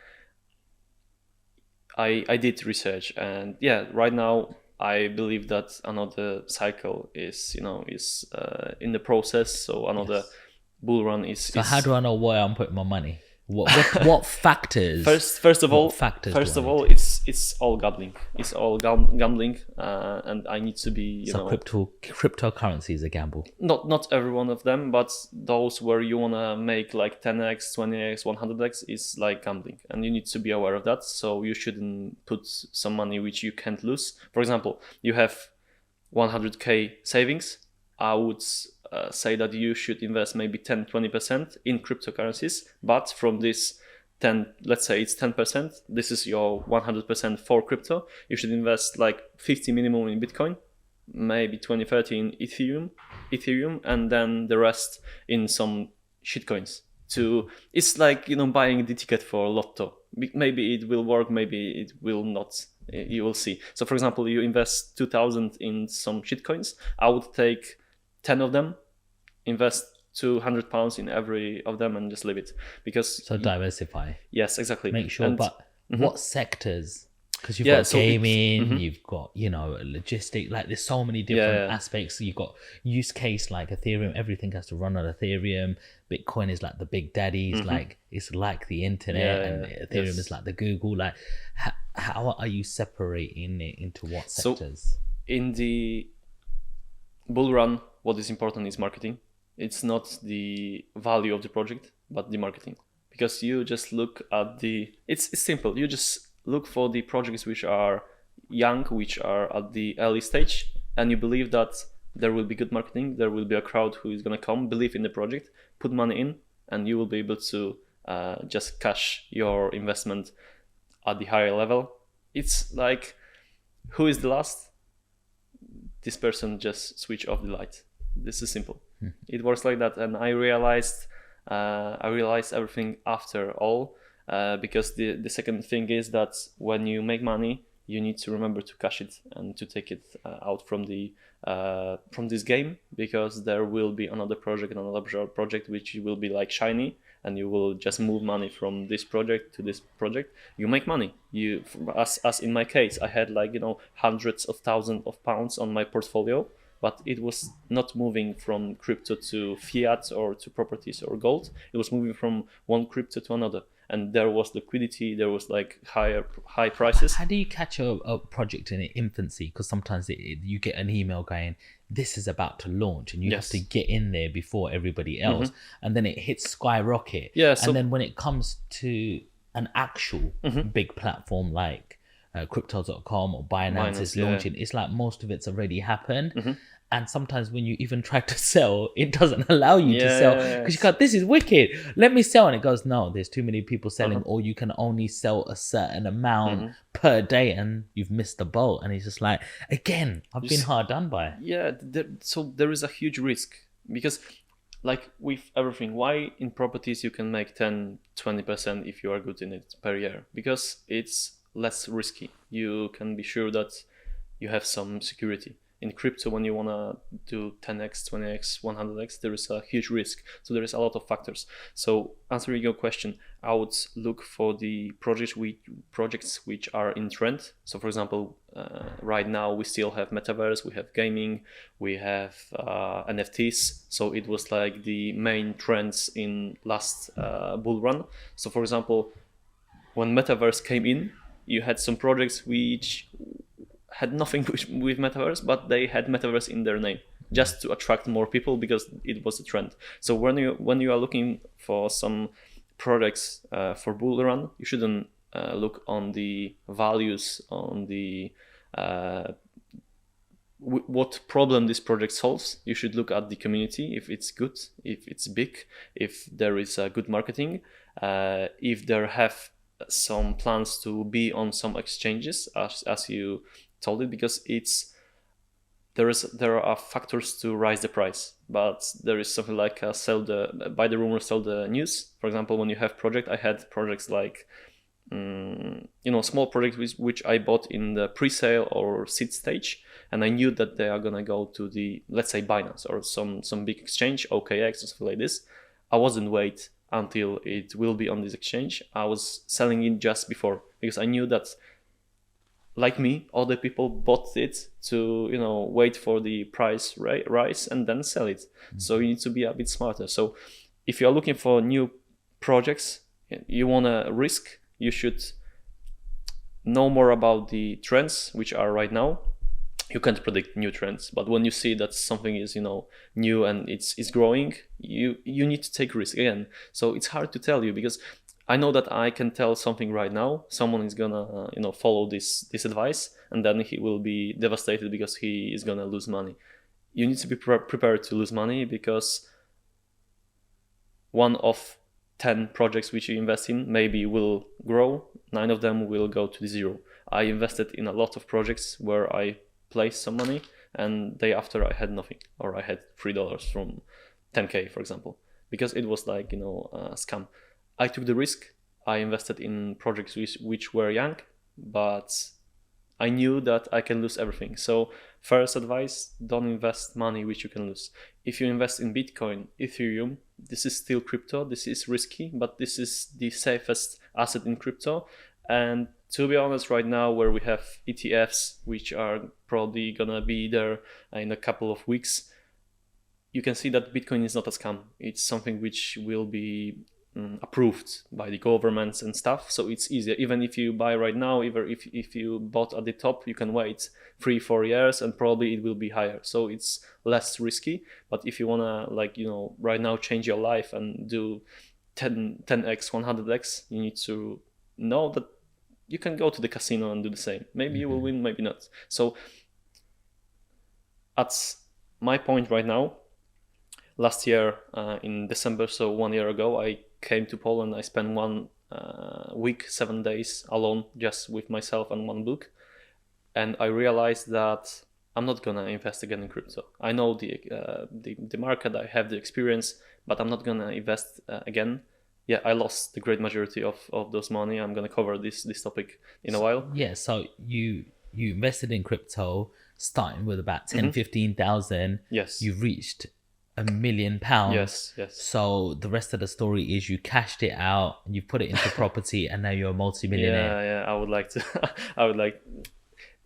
I did research, and right now I believe that another cycle is in the process. So another bull run is. So how do I know where I'm putting my money? What factors? First of all, factors first do of I all, need it's all gambling. It's all gambling, and I need to be, you know, cryptocurrency is a gamble. not every one of them, but those where you wanna make like 10x, 20x, 100x is like gambling, and you need to be aware of that. So you shouldn't put some money which you can't lose. For example, you have 100k savings. I would say that you should invest maybe 10-20% in cryptocurrencies, but from this 10, let's say it's 10%, this is your 100% for crypto. You should invest like 50 minimum in Bitcoin, maybe 20-30 in Ethereum, and then the rest in some shitcoins. It's like, you know, buying the ticket for Lotto. Maybe it will work, maybe it will not. You will see. So for example, you invest 2,000 in some shitcoins. I would take 10 of them, invest £200 in every of them, and just leave it, because So diversify. yes, exactly. Make sure. And- But Mhm. what sectors? Because you've Yeah, got so it's- gaming, mhm. you've got, you know, logistic. Like there's so many different Yeah. aspects. You've got use case like Ethereum. Everything has to run on Ethereum. Bitcoin is like the big daddies. Like it's like the internet, Yeah, and yeah, Ethereum yes. is like the Google. Like how are you separating it into what So- sectors? in the bull run, what is important is marketing. It's not the value of the project, but the marketing. Because you just look at it's simple. You just look for the projects which are young, which are at the early stage, and you believe that there will be good marketing, there will be a crowd who is going to come, believe in the project, put money in, and you will be able to just cash your investment at the higher level. It's like, who is the last? This person just switch off the light. This is simple. It works like that, and I realized everything after all, because the second thing is that when you make money, you need to remember to cash it and to take it out from this game, because there will be another project which will be like shiny, and you will just move money from this project to this project. You make money. As in my case, I had like, you know, hundreds of thousands of pounds on my portfolio, but it was not moving from crypto to fiat or to properties or gold. It was moving from one crypto to another, and there was liquidity. There was like high prices. How do you catch a project in its infancy? Because sometimes you get an email going, this is about to launch, and you Yes. have to get in there before everybody else, and then it hits skyrocket. Yeah, so- and then when it comes to an actual big platform like crypto.com or Binance is Binance, yeah. launching, it's like most of it's already happened. And sometimes when you even try to sell, it doesn't allow you to sell, because you go, this is wicked, let me sell. And it goes, no, there's too many people selling, or you can only sell a certain amount per day, and you've missed the boat. And it's just like, again, I've been hard done by. Yeah, so there is a huge risk, because like with everything, why in properties you can make 10-20% if you are good in it per year? Because it's less risky. You can be sure that you have some security. In crypto, when you want to do 10x, 20x, 100x, there is a huge risk. So there is a lot of factors. So answering your question, I would look for the projects which are in trend. So for example, right now we still have metaverse, we have gaming, we have NFTs. So it was like the main trends in last bull run. So for example, when metaverse came in, you had some projects which had nothing with metaverse, but they had metaverse in their name just to attract more people, because it was a trend. So when you are looking for some products for bull run, you shouldn't look on the values, on the what problem this project solves. You should look at the community, if it's good, if it's big, if there is good marketing, if there have some plans to be on some exchanges, as you told it, because there are factors to rise the price, but there is something like buy the rumor, sell the news. For example, when you have I had projects like small projects which I bought in the pre-sale or seed stage, and I knew that they are gonna go to the, let's say, Binance or some big exchange, OKX or something like this. I wasn't wait until it will be on this exchange. I was selling it just before, because I knew that, like me, other people bought it to wait for the price rise and then sell it. So you need to be a bit smarter. So if you are looking for new projects, you want to risk, you should know more about the trends which are right now. You can't predict new trends, but when you see that something is, new and it's growing, you need to take risk again. So it's hard to tell you, because I know that I can tell something right now, someone is gonna follow this advice, and then he will be devastated because he is gonna lose money. You need to be prepared to lose money, because one of 10 projects which you invest in maybe will grow, 9 of them will go to zero. I invested in a lot of projects where I placed some money, and day after I had nothing, or I had $3 from 10K, for example, because it was like, a scam. I took the risk. I invested in projects which were young, but I knew that I can lose everything. So first advice, don't invest money which you can lose. If you invest in Bitcoin, Ethereum, this is still crypto. This is risky, but this is the safest asset in crypto. And to be honest, right now, where we have ETFs, which are probably gonna be there in a couple of weeks, you can see that Bitcoin is not a scam. It's something which will be approved by the governments and stuff. So it's easier. Even if you buy right now, even if you bought at the top, you can wait 3-4 years and probably it will be higher. So it's less risky. But if you wanna right now change your life and do 10x, 100x, you need to know that you can go to the casino and do the same. Maybe you will win, maybe not. So at my point right now, last year in December, so 1 year ago, I came to Poland. I spent 1 week, 7 days alone, just with myself and one book. And I realized that I'm not gonna invest again in crypto. I know the market, I have the experience, but I'm not gonna invest again. Yeah, I lost the great majority of those money. I'm gonna cover this topic in a while. Yeah, so you invested in crypto starting with about 10, 15,000. Yes. You've reached £1 million. Yes. So the rest of the story is you cashed it out, you put it into property, and now you're a multi-millionaire. Yeah. I would like to.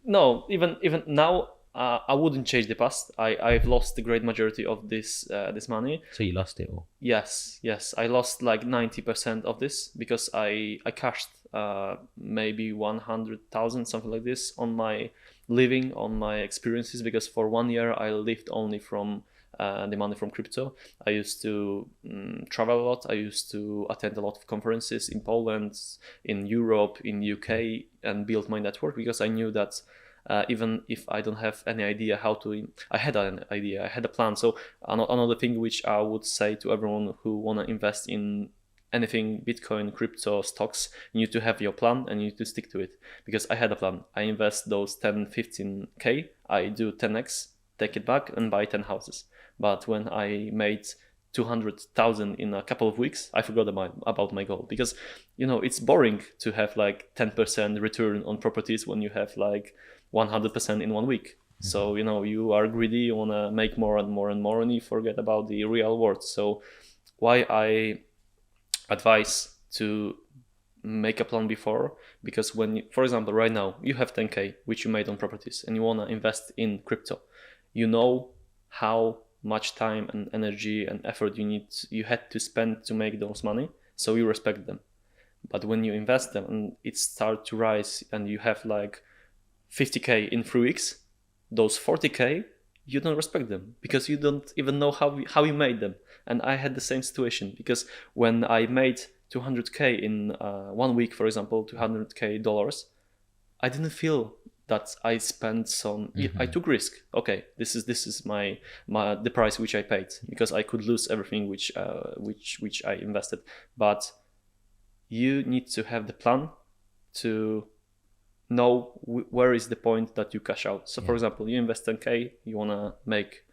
No, even now, I wouldn't change the past. I've lost the great majority of this money. So you lost it all. Yes. I lost like 90% of this because I cashed maybe 100,000, something like this, on my living, on my experiences, because for 1 year I lived only from the money from crypto. I used to travel a lot. I used to attend a lot of conferences in Poland, in Europe, in UK, and build my network, because I knew that even if I don't have any idea how to, I had an idea, I had a plan. So another thing which I would say to everyone who want to invest in anything Bitcoin, crypto, stocks, you need to have your plan and you need to stick to it, because I had a plan. I invest those 10, 15K, I do 10x, take it back and buy 10 houses. But when I made 200,000 in a couple of weeks, I forgot about my goal, because it's boring to have like 10% return on properties when you have like 100% in 1 week. Mm-hmm. So you are greedy, you want to make more and more and more, and you forget about the real world. So why I advise to make a plan before, because when for example right now you have 10K which you made on properties and you want to invest in crypto, how much time and energy and effort you had to spend to make those money, so you respect them. But when you invest them and it starts to rise and you have like 50K in 3 weeks, those 40K, you don't respect them because you don't even know how you made them. And I had the same situation, because when I made 200K in 1 week, for example, $200K, I didn't feel that I spent some. Mm-hmm. I took risk. Okay, this is my the price which I paid, because I could lose everything which I invested. But you need to have the plan to know where is the point that you cash out. So for example, you invest 10K, you wanna make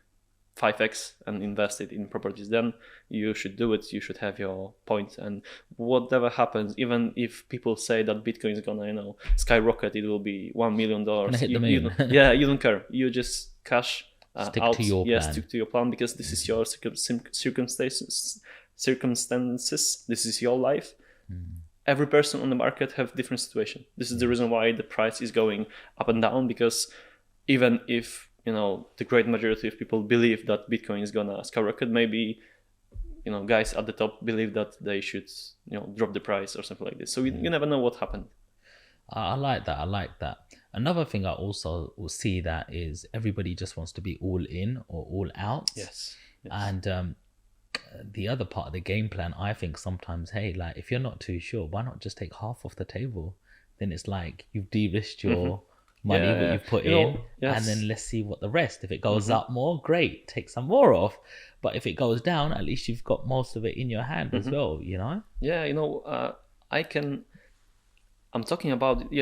5x and invest it in properties, then you should do it. You should have your point, and whatever happens, even if people say that Bitcoin is gonna skyrocket, it will be $1 million. You don't care. You just cash stick out. To your plan. Stick to your plan, because this is your circumstances. This is your life. Every person on the market have different situation. This is the reason why the price is going up and down, because even if the great majority of people believe that Bitcoin is gonna skyrocket, maybe guys at the top believe that they should drop the price or something like this. So you never know what happened. I like that. I like that. Another thing I also will see that is everybody just wants to be all in or all out. Yes. And the other part of the game plan, I think sometimes, hey, like if you're not too sure, why not just take half off the table? Then it's like you've de-risked your money, Yeah, what you've put you know, in, yes. and then let's see what the rest. If it goes up more, great, take some more off. But if it goes down, at least you've got most of it in your hand as well, Yeah, I'm talking about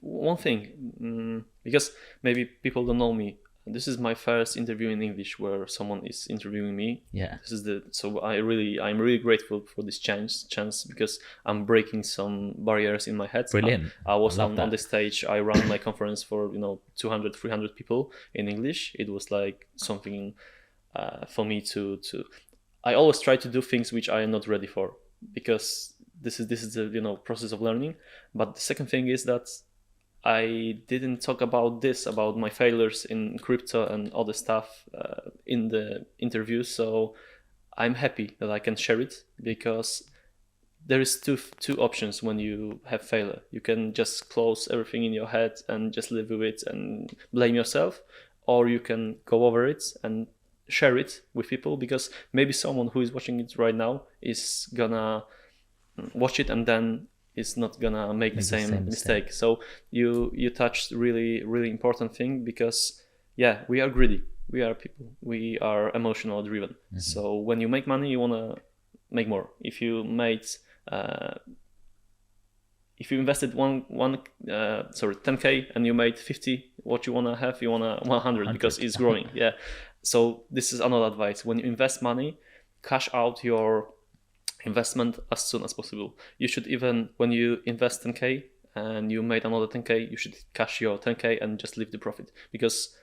one thing, because maybe people don't know me. This is my first interview in English where someone is interviewing me. Yeah. So I'm really grateful for this chance because I'm breaking some barriers in my head. Brilliant. I was I love on that. the stage. I ran my conference for 200, 300 people in English. It was like something for me to. I always try to do things which I am not ready for, because this is the process of learning. But the second thing is that I didn't talk about my failures in crypto and other stuff in the interview. So I'm happy that I can share it, because there is two options when you have failure. You can just close everything in your head and just live with it and blame yourself, or you can go over it and share it with people, because maybe someone who is watching it right now is gonna watch it and then is not gonna make the same mistake. So you touched really important thing, because we are greedy, we are people, we are emotional driven. So when you make money, you want to make more. If you invested 10k and you made 50, what you want to have, you want to 100 because it's growing. So this is another advice. When you invest money, cash out your investment as soon as possible. You should, even when you invest 10k and you made another 10k, you should cash your 10k and just leave the profit. Because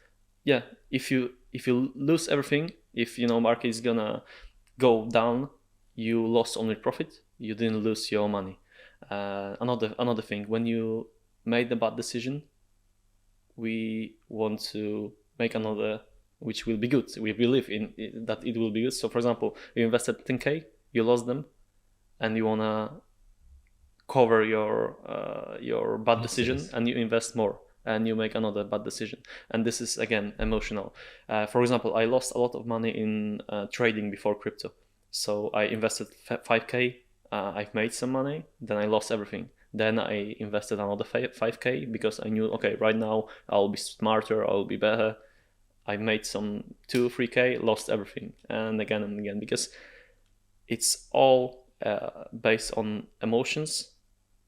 if you lose everything, if market is gonna go down, you lost only profit, you didn't lose your money. Another thing, when you made a bad decision, we want to make another which will be good. We believe in that it will be good. So for example, you invested 10k, you lost them, and you wanna cover your bad decision, and you invest more and you make another bad decision. And this is again emotional. For example, I lost a lot of money in trading before crypto. So I invested 5k, I've made some money, then I lost everything. Then I invested another 5k because I knew, okay, right now I'll be smarter, I'll be better. I made some 2-3k, lost everything, and again, because it's all based on emotions.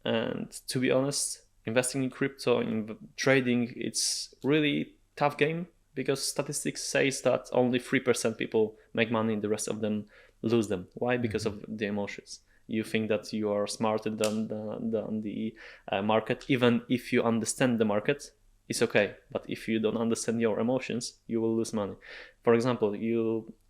And to be honest, investing in crypto, in trading, it's really tough game, because statistics says that only 3% people make money, the rest of them lose them. Why? Because of the emotions. You think that you are smarter than the market. Even if you understand the market, it's okay. But if you don't understand your emotions, you will lose money. For example,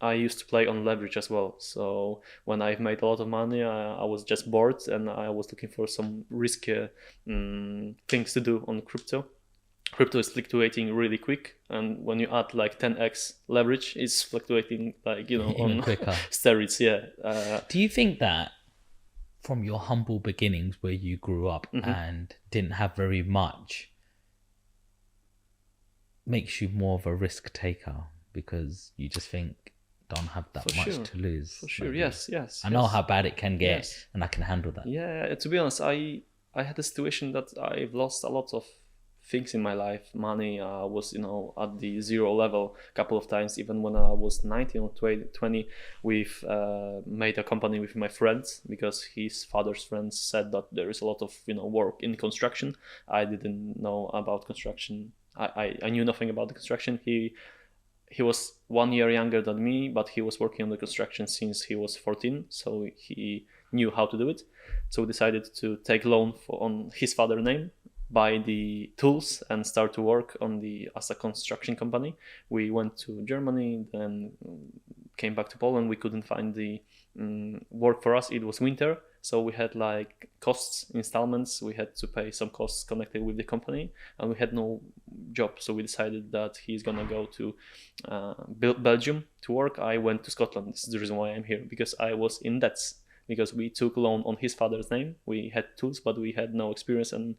I used to play on leverage as well. So when I've made a lot of money, I was just bored and I was looking for some riskier things to do on crypto. Crypto is fluctuating really quick, and when you add like 10x leverage, it's fluctuating like on quicker. steroids. Do you think that from your humble beginnings where you grew up and didn't have very much makes you more of a risk taker, because you just think, don't have that much to lose? For sure. Maybe. Yes. I know how bad it can get, and I can handle that. Yeah, to be honest, I had a situation that I've lost a lot of things in my life. Money, was at the zero level a couple of times. Even when I was 19 or 20, we've made a company with my friends, because his father's friends said that there is a lot of work in construction. I didn't know about construction. I knew nothing about the construction. He was 1 year younger than me, but he was working on the construction since he was 14, so he knew how to do it. So we decided to take loan on his father's name, buy the tools, and start to work as a construction company. We went to Germany, then came back to Poland, we couldn't find the work for us. It was winter, so we had like costs, installments. We had to pay some costs connected with the company, and we had no job. So we decided that he's gonna go to Belgium to work. I went to Scotland. This is the reason why I'm here, because I was in debts. Because we took a loan on his father's name. We had tools, but we had no experience and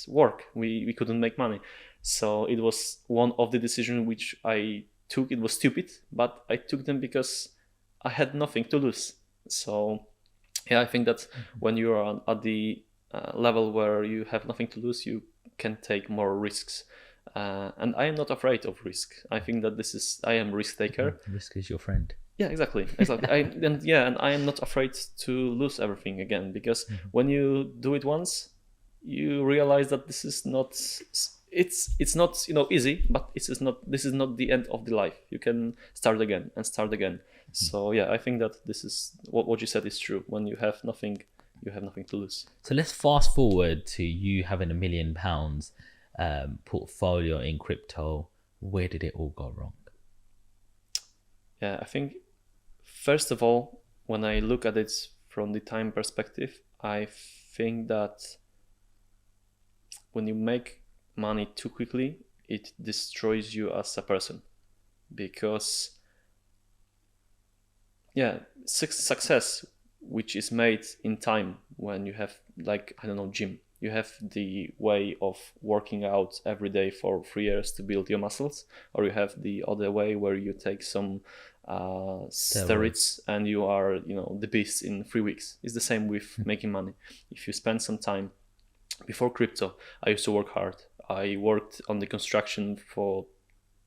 work. We couldn't make money. So it was one of the decisions which I took. It was stupid, but I took them because I had nothing to lose. So yeah, I think that when you are at the level where you have nothing to lose, you can take more risks. And I am not afraid of risk. I think that I am a risk taker. Risk is your friend. Yeah, exactly. And I am not afraid to lose everything again, because when you do it once, you realize that this is not. It's not easy, but this is not the end of the life. You can start again and start again. So yeah, I think that this is what you said is true. When you have nothing, you have nothing to lose. So let's fast forward to you having £1 million portfolio in crypto. Where did it all go wrong? Yeah, I think first of all, when I look at it from the time perspective, I think that when you make money too quickly, it destroys you as a person. Because yeah, success which is made in time, when you have, like, I don't know, gym, you have the way of working out every day for 3 years to build your muscles, or you have the other way where you take some steroids and you are the beast in 3 weeks. It's the same with making money. If you spend some time before crypto, I used to work hard. I worked on the construction for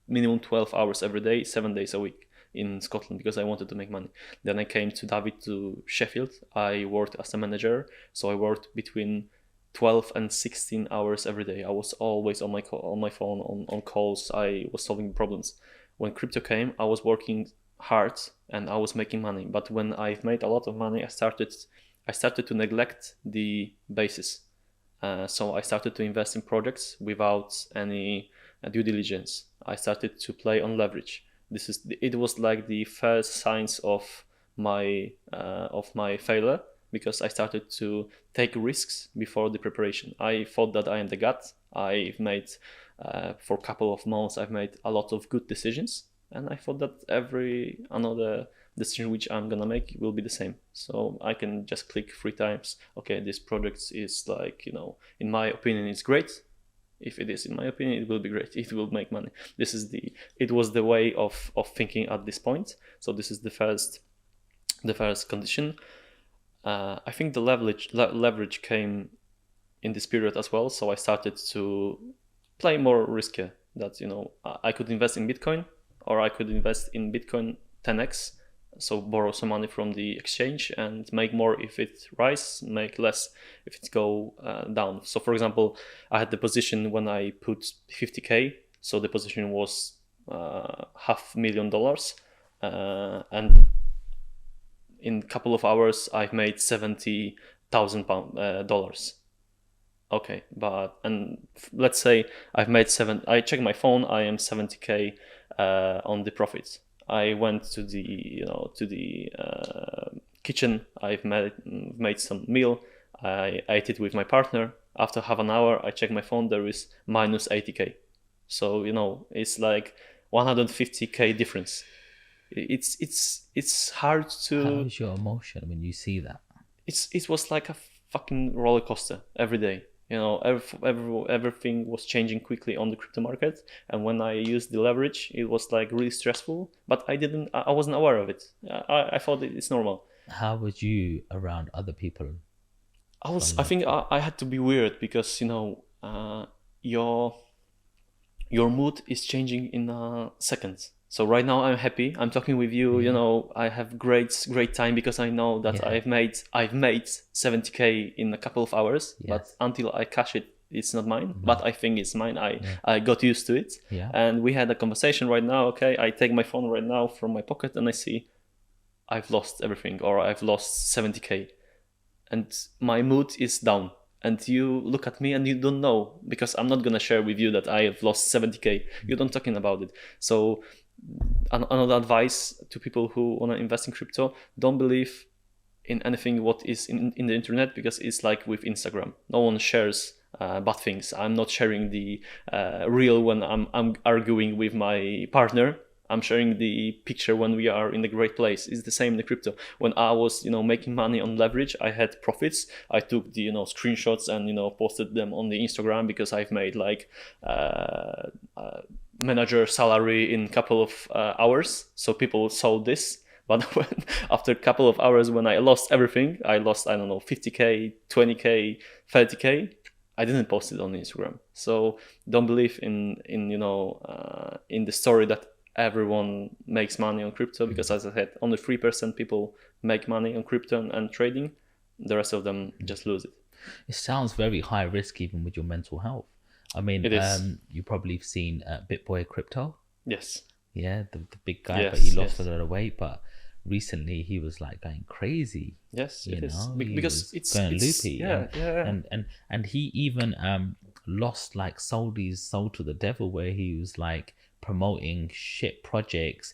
minimum 12 hours every day, 7 days a week in Scotland, because I wanted to make money. Then I came to David to Sheffield. I worked as a manager, so I worked between 12 and 16 hours every day. I was always on my phone, on calls. I was solving problems. When crypto came, I was working hard and I was making money. But when I've made a lot of money, I started to neglect the basis. So I started to invest in projects without any due diligence. I started to play on leverage. It was like the first signs of my failure, because I started to take risks before the preparation. I thought that I am the god. I've made for a couple of months, I've made a lot of good decisions, and I thought that another decision which I'm gonna make will be the same. So I can just click 3 times. Okay, this project is like, in my opinion, it's great. If it is in my opinion, it will be great. It will make money. It was the way of thinking at this point. So this is the first condition. I think the leverage came in this period as well. So I started to play more risky. That I could invest in Bitcoin, or I could invest in Bitcoin 10x. So borrow some money from the exchange and make more if it rise, make less if it go down. So for example, I had the position when I put 50k. So the position was $500,000, and in a couple of hours I've made $70,000. Okay, and let's say I've made I check my phone, I am 70k on the profits. I went to the kitchen. I've made some meal. I ate it with my partner. After half an hour, I check my phone. There is minus 80k. So it's like 150k difference. It's hard to. How is your emotion when you see that? It was like a fucking roller coaster every day. Everything was changing quickly on the crypto market, and when I used the leverage, it was like really stressful. But I wasn't aware of it. I thought it's normal. How was you around other people? I think I had to be weird, because your mood is changing in a second. So right now I'm happy. I'm talking with you. I have great time, because I know that I've made 70k in a couple of hours. Yes. But until I cash it, it's not mine. No. But I think it's mine. I got used to it. Yeah. And we had a conversation right now. Okay, I take my phone right now from my pocket and I see I've lost everything, or I've lost 70k, and my mood is down. and you look at me and you don't know, because I'm not gonna share with you that I have lost 70k. You don't talking about it. So another advice to people who want to invest in crypto: don't believe in anything what is in the internet, because it's like with Instagram. No one shares bad things. I'm not sharing the reel when I'm arguing with my partner. I'm sharing the picture when we are in a great place. It's the same in the crypto. When I was, making money on leverage, I had profits. I took the, screenshots and, posted them on the Instagram, because I've made like manager salary in a couple of hours. So people saw this. But after a couple of hours, when I lost everything, I lost, I don't know, 50k, 20k, 30k. I didn't post it on Instagram. So don't believe in the story that everyone makes money on crypto, because, as I said, only 3% people make money on crypto and trading. The rest of them just lose it. It sounds very high risk, even with your mental health. I mean, It is. you probably have seen BitBoy Crypto. Yes. Yeah, the big guy, Yes, but he lost yes. a lot of weight. But recently, he was like going crazy. Yes, You it is. know, he Because was it's going it's, loopy. yeah. And he even lost, like, sold his soul to the devil, where he was like promoting shit projects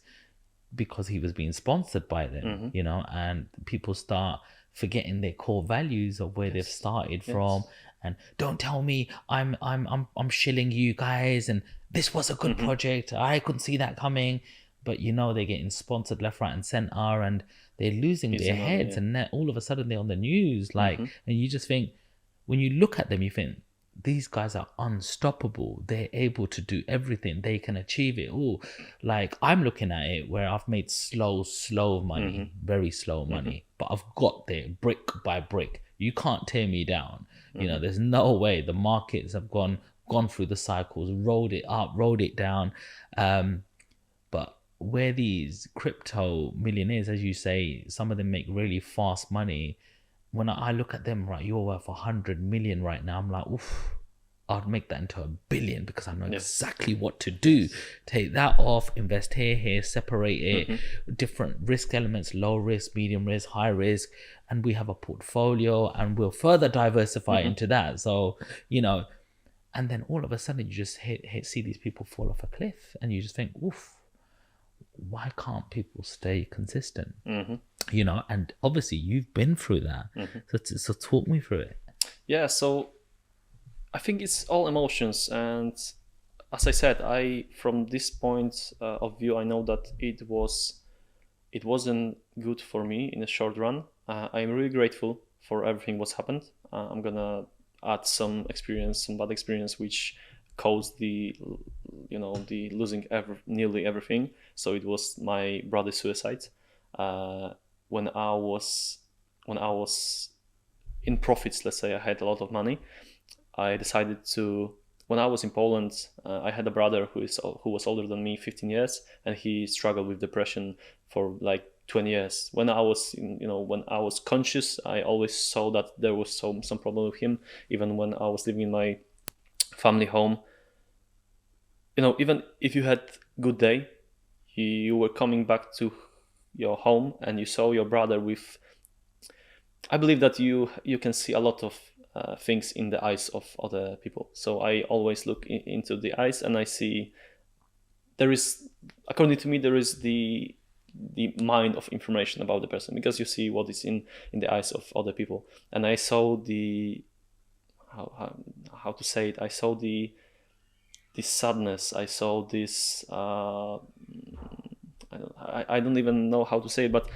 because he was being sponsored by them. And people start forgetting their core values of where they've started from. And don't tell me I'm shilling you guys, and this was a good project, I couldn't see that coming. But they're getting sponsored left, right, and center, and they're losing Easy their money, heads. yeah. And then all of a sudden they're on the news, like, and you just think, when you look at them, you think these guys are unstoppable. They're able to do everything. They can achieve it all. Like, I'm looking at it where I've made slow money, very slow money, but I've got there brick by brick. You can't tear me down. There's no way. The markets have gone through the cycles, rolled it up, rolled it down. But where these crypto millionaires, as you say, some of them make really fast money. When I look at them, right, you're worth 100 million right now. I'm like, oof, I'd make that into 1 billion, because I know exactly what to do. Take that off, invest here, separate it, different risk elements, low risk, medium risk, high risk. And we have a portfolio, and we'll further diversify into that. So, and then all of a sudden you just see these people fall off a cliff, and you just think, oof, why can't people stay consistent? And obviously you've been through that. So talk me through it. Yeah, so I think it's all emotions. And as I said, from this point of view, I know that it wasn't good for me in the short run. I'm really grateful for everything what's happened. I'm gonna add some bad experience, which caused the losing nearly everything. So it was my brother's suicide. When I was in profits, let's say I had a lot of money, I decided to. When I was in Poland, I had a brother who was older than me, 15 years, and he struggled with depression for like 20 years. When I was when I was conscious, I always saw that there was some problem with him. Even when I was living in my family home, even if you had good day, you were coming back to your home and you saw your brother with. I believe that you can see a lot of things in the eyes of other people. So I always look into the eyes, and I see there is, according to me, there is the mind of information about the person, because you see what is in the eyes of other people. And I saw the how to say it. I saw this sadness. I saw this. I don't even know how to say it, but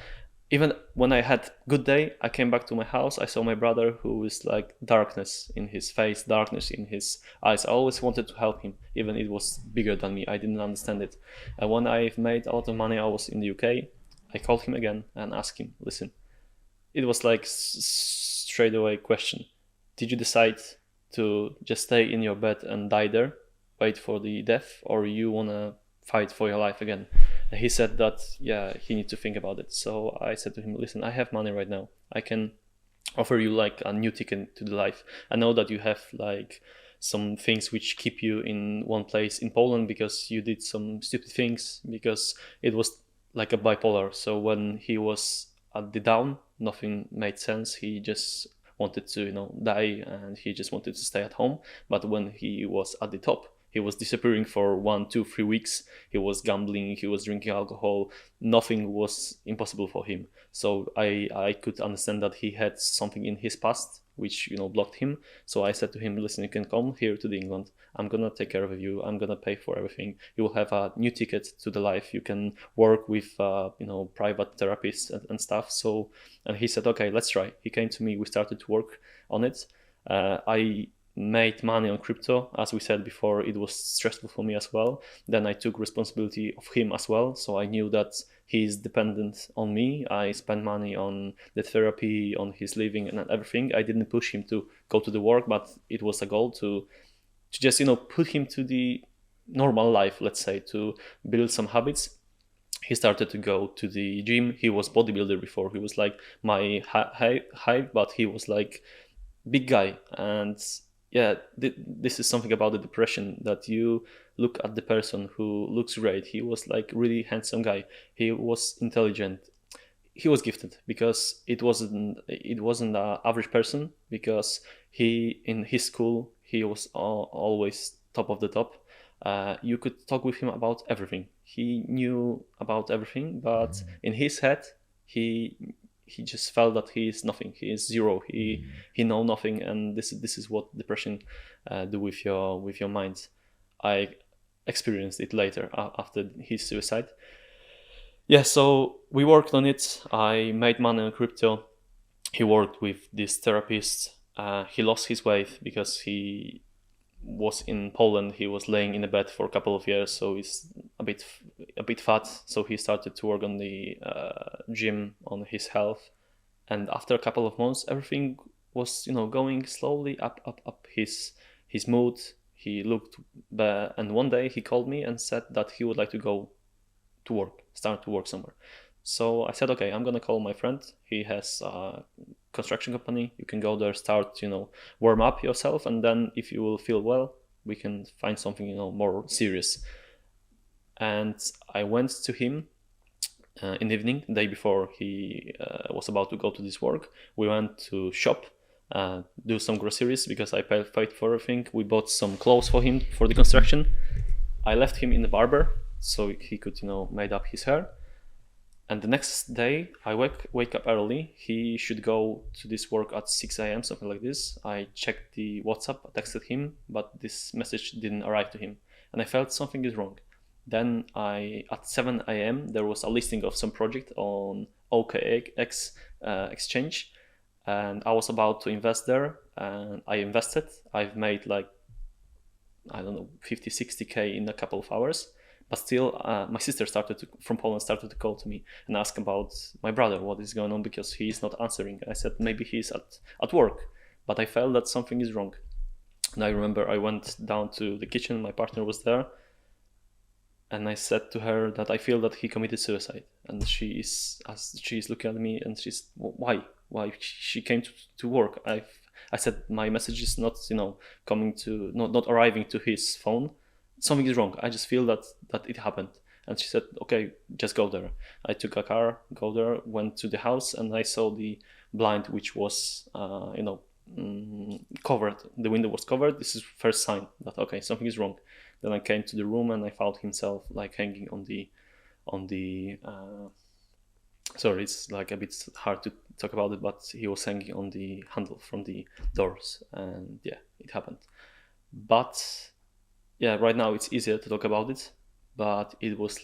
even when I had good day, I came back to my house. I saw my brother, who is like darkness in his face, darkness in his eyes. I always wanted to help him, even it was bigger than me. I didn't understand it. And when I've made a lot of money, I was in the UK. I called him again and asked him, listen, it was like straight away question. Did you decide to just stay in your bed and die there, wait for the death, or you want to fight for your life again? And he said that, yeah, he needs to think about it. So I said to him, listen, I have money right now. I can offer you like a new ticket to the life. I know that you have like some things which keep you in one place in Poland because you did some stupid things, because it was like a bipolar. So when he was at the down, nothing made sense. He just wanted to, die, and he just wanted to stay at home. But when he was at the top, he was disappearing for 1, 2, 3 weeks. He was gambling, he was drinking alcohol. Nothing was impossible for him. So I could understand that he had something in his past which blocked him. So I said to him, listen, you can come here to the England. I'm gonna take care of you. I'm gonna pay for everything. You will have a new ticket to the life. You can work with private therapists and stuff. So, and he said, okay, let's try. He came to me. We started to work on it. I made money on crypto. As we said before, it was stressful for me as well. Then I took responsibility of him as well. So I knew that he's dependent on me. I spent money on the therapy, on his living and everything. I didn't push him to go to the work, but it was a goal to just, put him to the normal life, let's say, to build some habits. He started to go to the gym. He was bodybuilder before. He was like my height, but he was like big guy. And yeah, this is something about the depression, that you look at the person who looks great. He was like really handsome guy. He was intelligent. He was gifted, because it wasn't an average person, because he, in his school, he was always top of the top. You could talk with him about everything. He knew about everything, but in his head, he just felt that he is nothing. He is zero. He know nothing, and this is what depression do with your mind. I experienced it later after his suicide. Yeah, so we worked on it. I made money on crypto. He worked with this therapist. He lost his weight because he was in Poland. He was laying in a bed for a couple of years, so he's a bit fat. So he started to work on the gym, on his health, and after a couple of months, everything was going slowly up. His mood. He looked bad, and one day he called me and said that he would like to go to work, start to work somewhere. So I said, okay, I'm gonna call my friend. He has a construction company. You can go there, start, warm up yourself, and then if you will feel well, we can find something, more serious. And I went to him in the evening, the day before he was about to go to this work. We went to shop, do some groceries, because I paid for everything. We bought some clothes for him for the construction. I left him in the barber so he could, made up his hair. And the next day, I wake up early. He should go to this work at 6 a.m., something like this. I checked the WhatsApp, I texted him, but this message didn't arrive to him. And I felt something is wrong. Then at 7 a.m., there was a listing of some project on OKX exchange. And I was about to invest there, and I invested. I've made 50, 60K in a couple of hours. But still, my sister from Poland started to call to me and ask about my brother, what is going on, because he is not answering. I said, maybe he's at work, but I felt that something is wrong. And I remember I went down to the kitchen, my partner was there, and I said to her that I feel that he committed suicide. And she is looking at me, and she's, why she came to work? I said, my message is not, coming to, not arriving to his phone. Something is wrong. I just feel that it happened. And she said, okay, just go there. I took a car, go there, went to the house, and I saw the blind, which was, covered. The window was covered. This is first sign that, okay, something is wrong. Then I came to the room and I found himself hanging on the sorry, it's a bit hard to talk about it, but he was hanging on the handle from the doors, and yeah, it happened. But yeah, right now it's easier to talk about it, but it was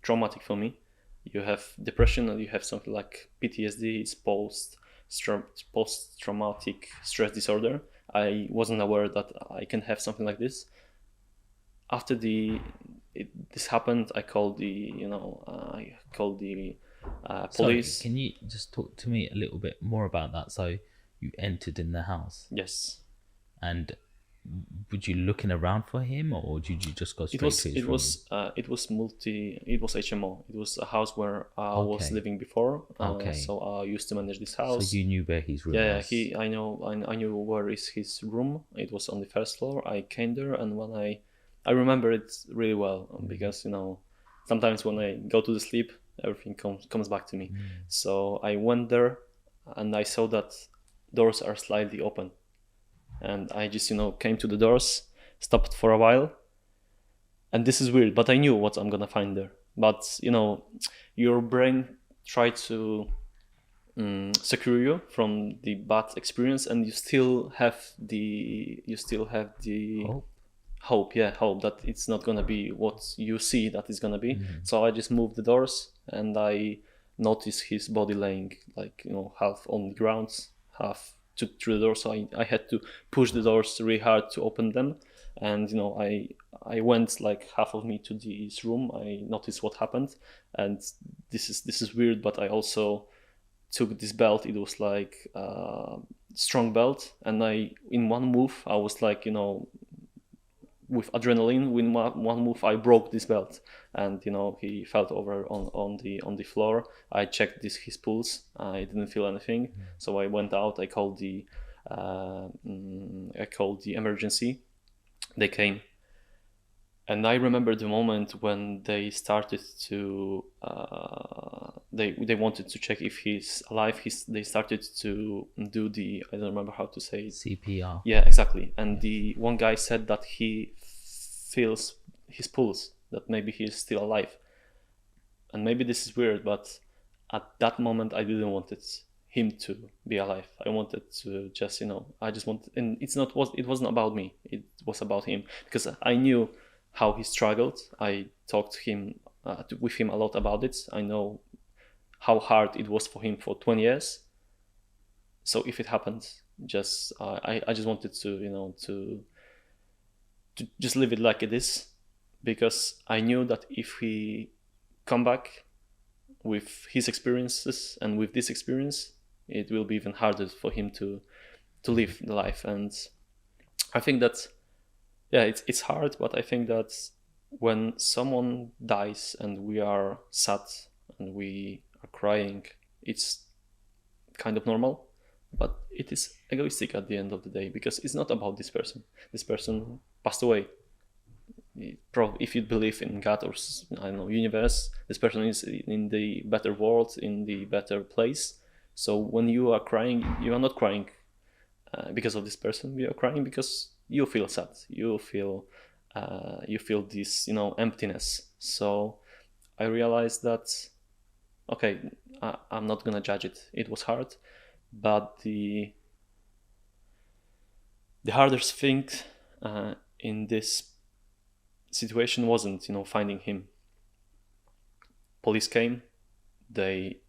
traumatic for me. You have depression and you have something like PTSD, it's post-traumatic stress disorder. I wasn't aware that I can have something like this. After this happened, I called the police. Sorry, can you just talk to me a little bit more about that? So you entered in the house. Yes. And were you looking around for him, or did you just go straight to his room? It was HMO. It was a house where I was living before. So I used to manage this house. So you knew where his room was? Yeah, I knew where is his room. It was on the first floor. I came there, and when I remember it really well, because sometimes when I go to the sleep, everything comes back to me. So I went there, and I saw that doors are slightly open. And I just, came to the doors, stopped for a while. And this is weird, but I knew what I'm gonna find there. But, your brain tried to secure you from the bad experience, and you still have the Hope. hope that it's not gonna be what you see that it's gonna be. So I just moved the doors, and I noticed his body laying like, half on the ground, half through the door. So I had to push the doors really hard to open them. And I went like half of me to this room. I noticed what happened, and this is weird, but I also took this belt. It was like a strong belt, and in one move I was like, with adrenaline, in one move I broke this belt, and he fell over on the floor. I checked his pulse. I didn't feel anything, so I went out. I called the emergency. They came, and I remember the moment when they started to they wanted to check if he's alive. They started to do the, I don't remember how to say it. CPR. Yeah, exactly. And the one guy said that he feels his pulse, that maybe he is still alive. And maybe this is weird, but at that moment I didn't want him to be alive. I wanted to just, I just wanted, and it wasn't about me. It was about him, because I knew how he struggled. I talked with him a lot about it. I know how hard it was for him for 20 years. So if it happened, just I just wanted to to just leave it like it is, because I knew that if he come back with his experiences and with this experience, it will be even harder for him to live the life. And I think that, yeah, it's hard, but I think that when someone dies and we are sad and we are crying, it's kind of normal, but it is egoistic at the end of the day, because it's not about this person. This person passed away. If you believe in God or, I don't know, universe, this person is in the better world, in the better place. So when you are crying, you are not crying because of this person. You are crying because you feel sad. You feel this, emptiness. So I realized that, okay, I'm not gonna judge it. It was hard, but the hardest thing in this situation wasn't, finding him. Police came. They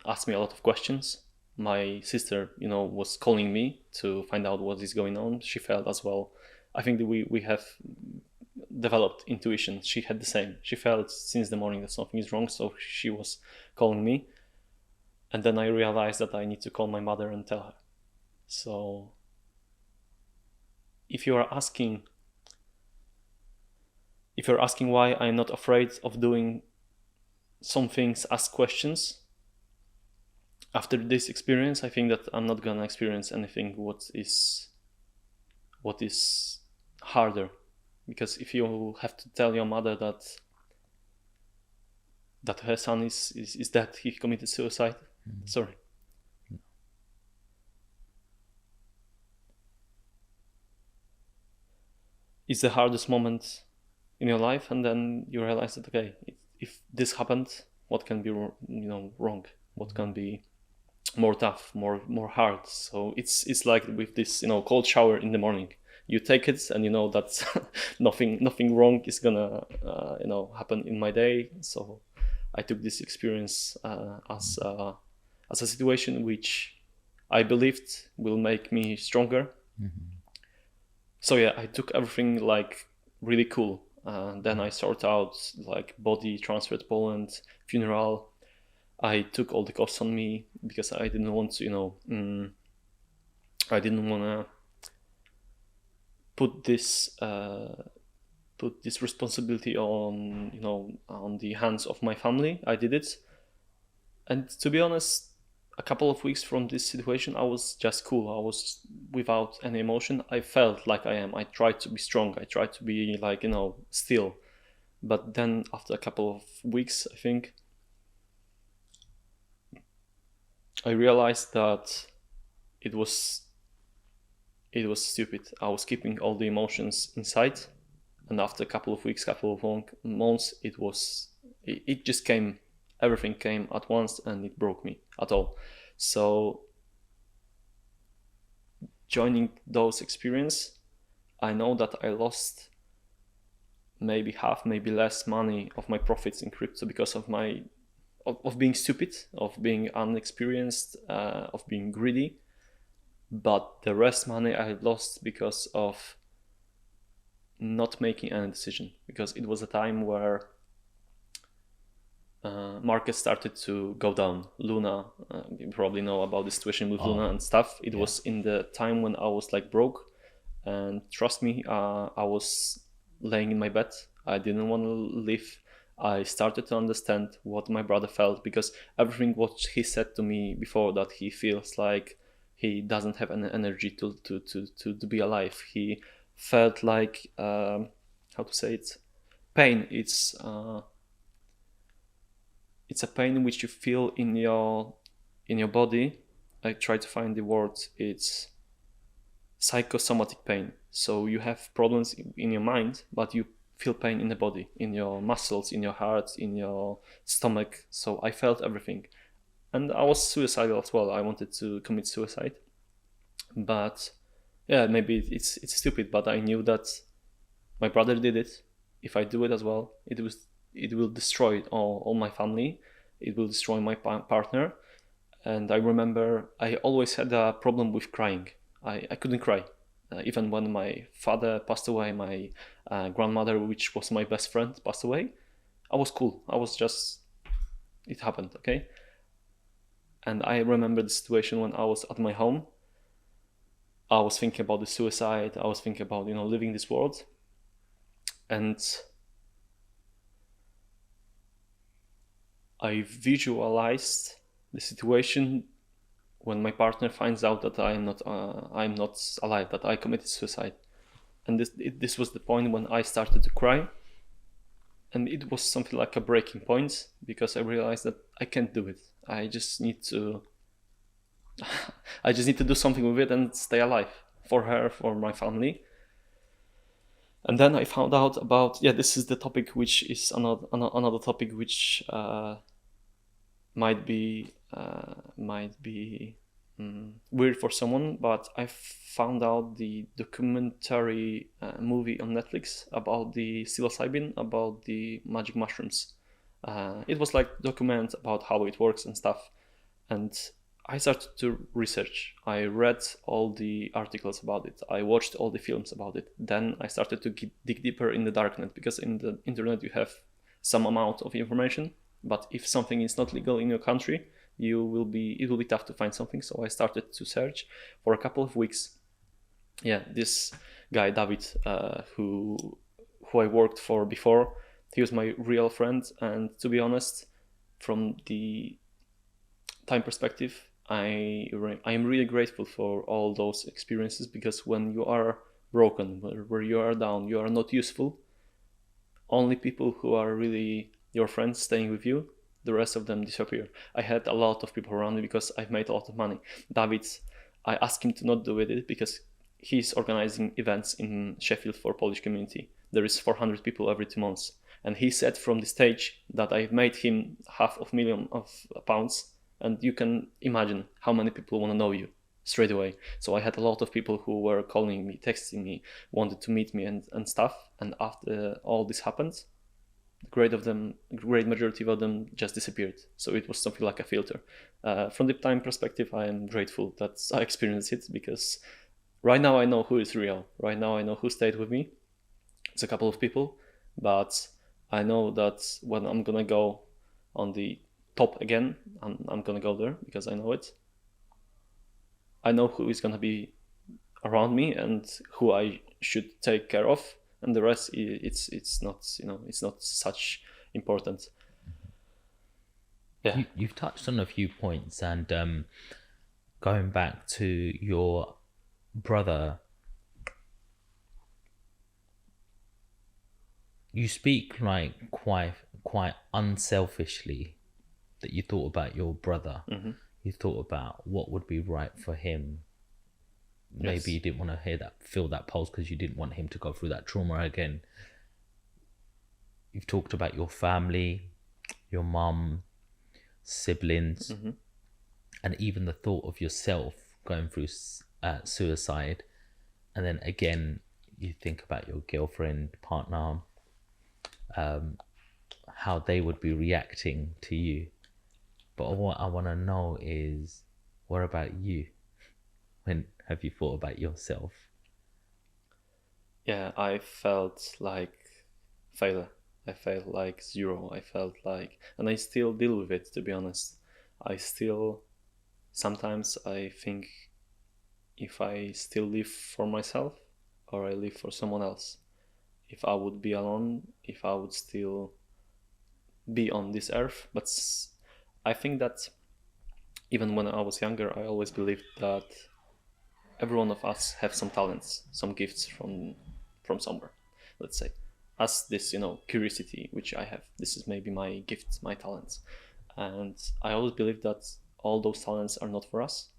asked me a lot of questions. My sister, was calling me to find out what is going on. She felt as well. I think that we have developed intuition. She had the same. She felt since the morning that something is wrong, so she was calling me. And then I realized that I need to call my mother and tell her. So if you're asking why I'm not afraid of doing some things, ask questions. After this experience, I think that I'm not gonna experience anything what is harder. Because if you have to tell your mother that her son is dead, he committed suicide, sorry. It's the hardest moment in your life, and then you realize that, okay, if this happened, what can be wrong? What can be more tough, more hard? So it's like with this cold shower in the morning. You take it and you know that nothing wrong is gonna happen in my day. So I took this experience as a situation which I believed will make me stronger. So yeah, I took everything like really cool. Then I sorted out like body transfer to Poland, funeral. I took all the costs on me because I didn't want to, I didn't want to put this responsibility on the hands of my family. I did it, and to be honest, a couple of weeks from this situation, I was just cool. I was without any emotion. I felt like I am. I tried to be strong. I tried to be like still, but then after a couple of weeks, I think I realized that it was stupid. I was keeping all the emotions inside, and after a couple of weeks, couple of months, it just came. Everything came at once, and it broke me at all. So joining those experience, I know that I lost maybe half, maybe less money of my profits in crypto because of of being stupid, of being unexperienced, of being greedy. But the rest money I lost because of not making any decision, because it was a time where market started to go down. Luna, you probably know about the situation with Luna and stuff. It was in the time when I was like broke, and trust me, I was laying in my bed. I didn't want to leave. I started to understand what my brother felt, because everything what he said to me before, that he feels like he doesn't have any energy to be alive. He felt like how to say it, pain. It's a pain which you feel in your body. I try to find the word. It's psychosomatic pain. So you have problems in your mind, but you feel pain in the body, in your muscles, in your heart, in your stomach. So I felt everything, and I was suicidal as well. I wanted to commit suicide, but yeah, maybe it's stupid, but I knew that my brother did it. If I do it as well, it will destroy all my family. It will destroy my partner. And I remember I always had a problem with crying. I couldn't cry. Even when my father passed away, my grandmother, which was my best friend, passed away, I was cool. I was just, it happened, okay? And I remember the situation when I was at my home. I was thinking about the suicide. I was thinking about, leaving this world. And I visualized the situation when my partner finds out that I'm not alive, that I committed suicide. And this was the point when I started to cry. And it was something like a breaking point, because I realized that I can't do it. I just need to do something with it and stay alive for her, for my family. And then I found out about, this is the topic, which is another topic which might be weird for someone, but I found out the documentary movie on Netflix about the psilocybin, about the magic mushrooms. It was like document about how it works and stuff, and I started to research. I read all the articles about it. I watched all the films about it. Then I started to dig deeper in the darknet, because in the internet you have some amount of information, but if something is not legal in your country, it will be tough to find something. So I started to search for a couple of weeks. This guy David, who I worked for before, he was my real friend, and to be honest, from the time perspective, I am really grateful for all those experiences, because when you are broken, where you are down, you are not useful, only people who are really your friends staying with you, the rest of them disappear. I had a lot of people around me because I've made a lot of money. David, I asked him to not do it because he's organizing events in Sheffield for Polish community. There is 400 people every 2 months. And he said from the stage that I've made him £500,000, and you can imagine how many people want to know you straight away. So I had a lot of people who were calling me, texting me, wanted to meet me and stuff. And after all this happened, the great majority of them just disappeared. So it was something like a filter. From the time perspective, I am grateful that I experienced it, because right now I know who is real. Right now I know who stayed with me. It's a couple of people, but I know that when I'm gonna go on the top again, I'm gonna go there, because I know it. I know who is gonna be around me and who I should take care of, and the rest, it's not such important. Yeah. You've touched on a few points, and going back to your brother, you speak like quite unselfishly, that you thought about your brother. Mm-hmm. You thought about what would be right for him maybe Yes. you didn't want to feel that pulse because you didn't want him to go through that trauma again. You've talked about your family, your mum, siblings, and even the thought of yourself going through suicide. And then again, you think about your girlfriend, partner, how they would be reacting to you. But what I want to know is, what about you? When have you thought about yourself? Yeah, I felt like failure. I felt like zero. I felt like, and I still deal with it, to be honest. I still, sometimes I think if I still live for myself or I live for someone else. If I would be alone, if I would still be on this earth. But I think that even when I was younger, I always believed that every one of us have some talents, some gifts from somewhere. Let's say, as this, curiosity which I have. This is maybe my gifts, my talents, and I always believe that all those talents are not for us,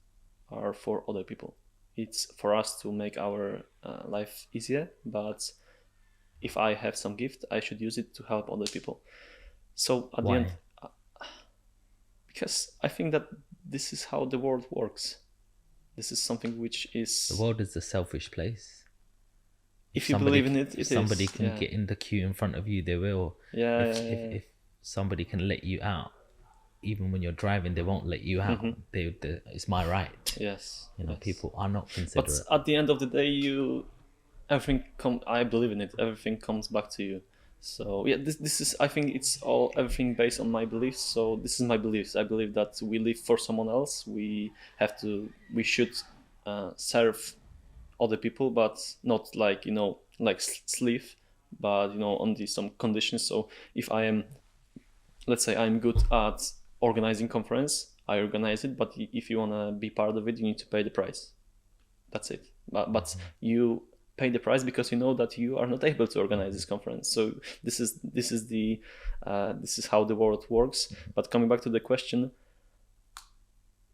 are for other people. It's for us to make our life easier, but if I have some gift, I should use it to help other people. So at the Why? end, because I think that this is how the world works. This is something which is, The world is a selfish place. if you believe in it, If it somebody is. can Yeah. get in the queue in front of you, they will. Yeah, if, yeah, yeah, if somebody can let you out, even when you're driving, they won't let you out. It's my right. Yes. Yes. People are not But considerate. at the end of the day, I believe in it. Everything comes back to you. So yeah, this is, I think it's everything based on my beliefs. So this is my beliefs. I believe that we live for someone else. We should serve other people, but not like slave, but on some conditions. So if I am, let's say I'm good at organizing conference, I organize it. But if you wanna be part of it, you need to pay the price. That's it. But you pay the price because you know that you are not able to organize this conference. So this is how the world works. But coming back to the question,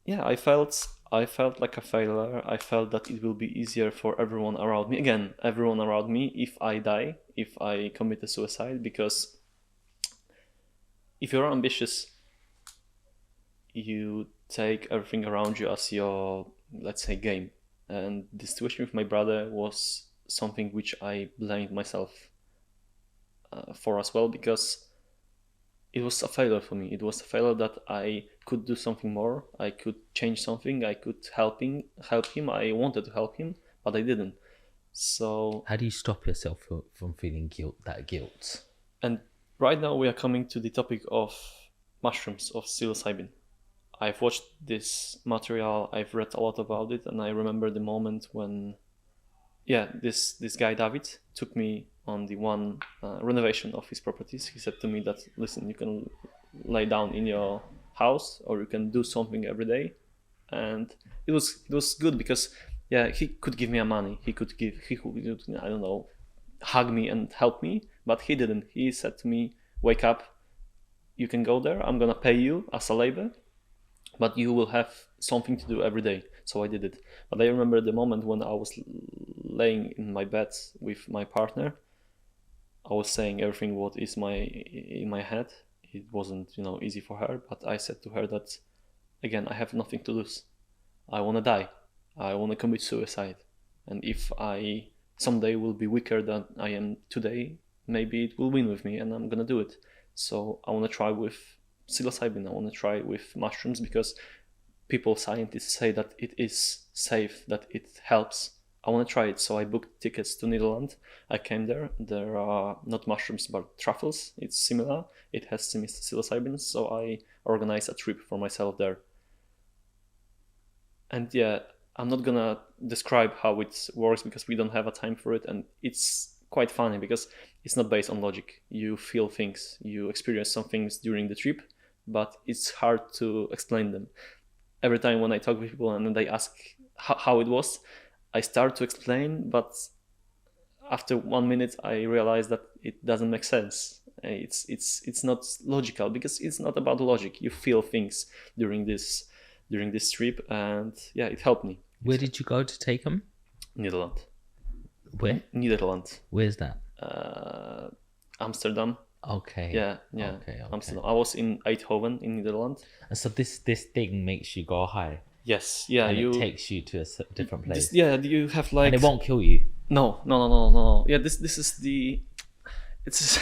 yeah, I felt like a failure. I felt that it will be easier for everyone around me. Again, everyone around me, if I die, if I commit a suicide, because if you're ambitious, you take everything around you as your, let's say, game. And the situation with my brother was something which I blamed myself for as well, because it was a failure for me. It was a failure that I could do something more. I could change something. I could help him. I wanted to help him, but I didn't. So How do you stop yourself from feeling guilt? And right now we are coming to the topic of mushrooms, of psilocybin. I've watched this material, I've read a lot about it, and I remember the moment when, this guy David took me on the one renovation of his properties. He said to me that, listen, you can lay down in your house or you can do something every day. And it was good because, he could give me money. He could, I don't know, hug me and help me, but he didn't. He said to me, wake up, you can go there, I'm gonna pay you as a labor, but you will have something to do every day. So I did it. But I remember the moment when I was laying in my bed with my partner. I was saying everything what is in my head. It wasn't easy for her, but I said to her that, again, I have nothing to lose. I want to die. I want to commit suicide. And if I someday will be weaker than I am today, maybe it will win with me and I'm gonna do it. So I want to try with psilocybin. I want to try with mushrooms because scientists say that it is safe, that it helps. I want to try it. So I booked tickets to Netherlands. I came there. There are not mushrooms, but truffles. It's similar. It has psilocybin. So I organized a trip for myself there. And I'm not gonna describe how it works because we don't have a time for it. And it's quite funny because it's not based on logic. You feel things, you experience some things during the trip, but it's hard to explain them. Every time when I talk with people and they ask how it was, I start to explain, but after 1 minute I realize that it doesn't make sense. It's not logical because it's not about logic. You feel things during this trip, and it helped me. Where did you go to take them? Netherlands. Where? Netherlands. Where's that? Amsterdam. Okay. Yeah. Okay. Amsterdam. I was in Eindhoven in Netherlands. And so this thing makes you go high, Yes. Yeah. and it takes you to a different place, You have like. and it won't kill you. No. Yeah. This is the. It's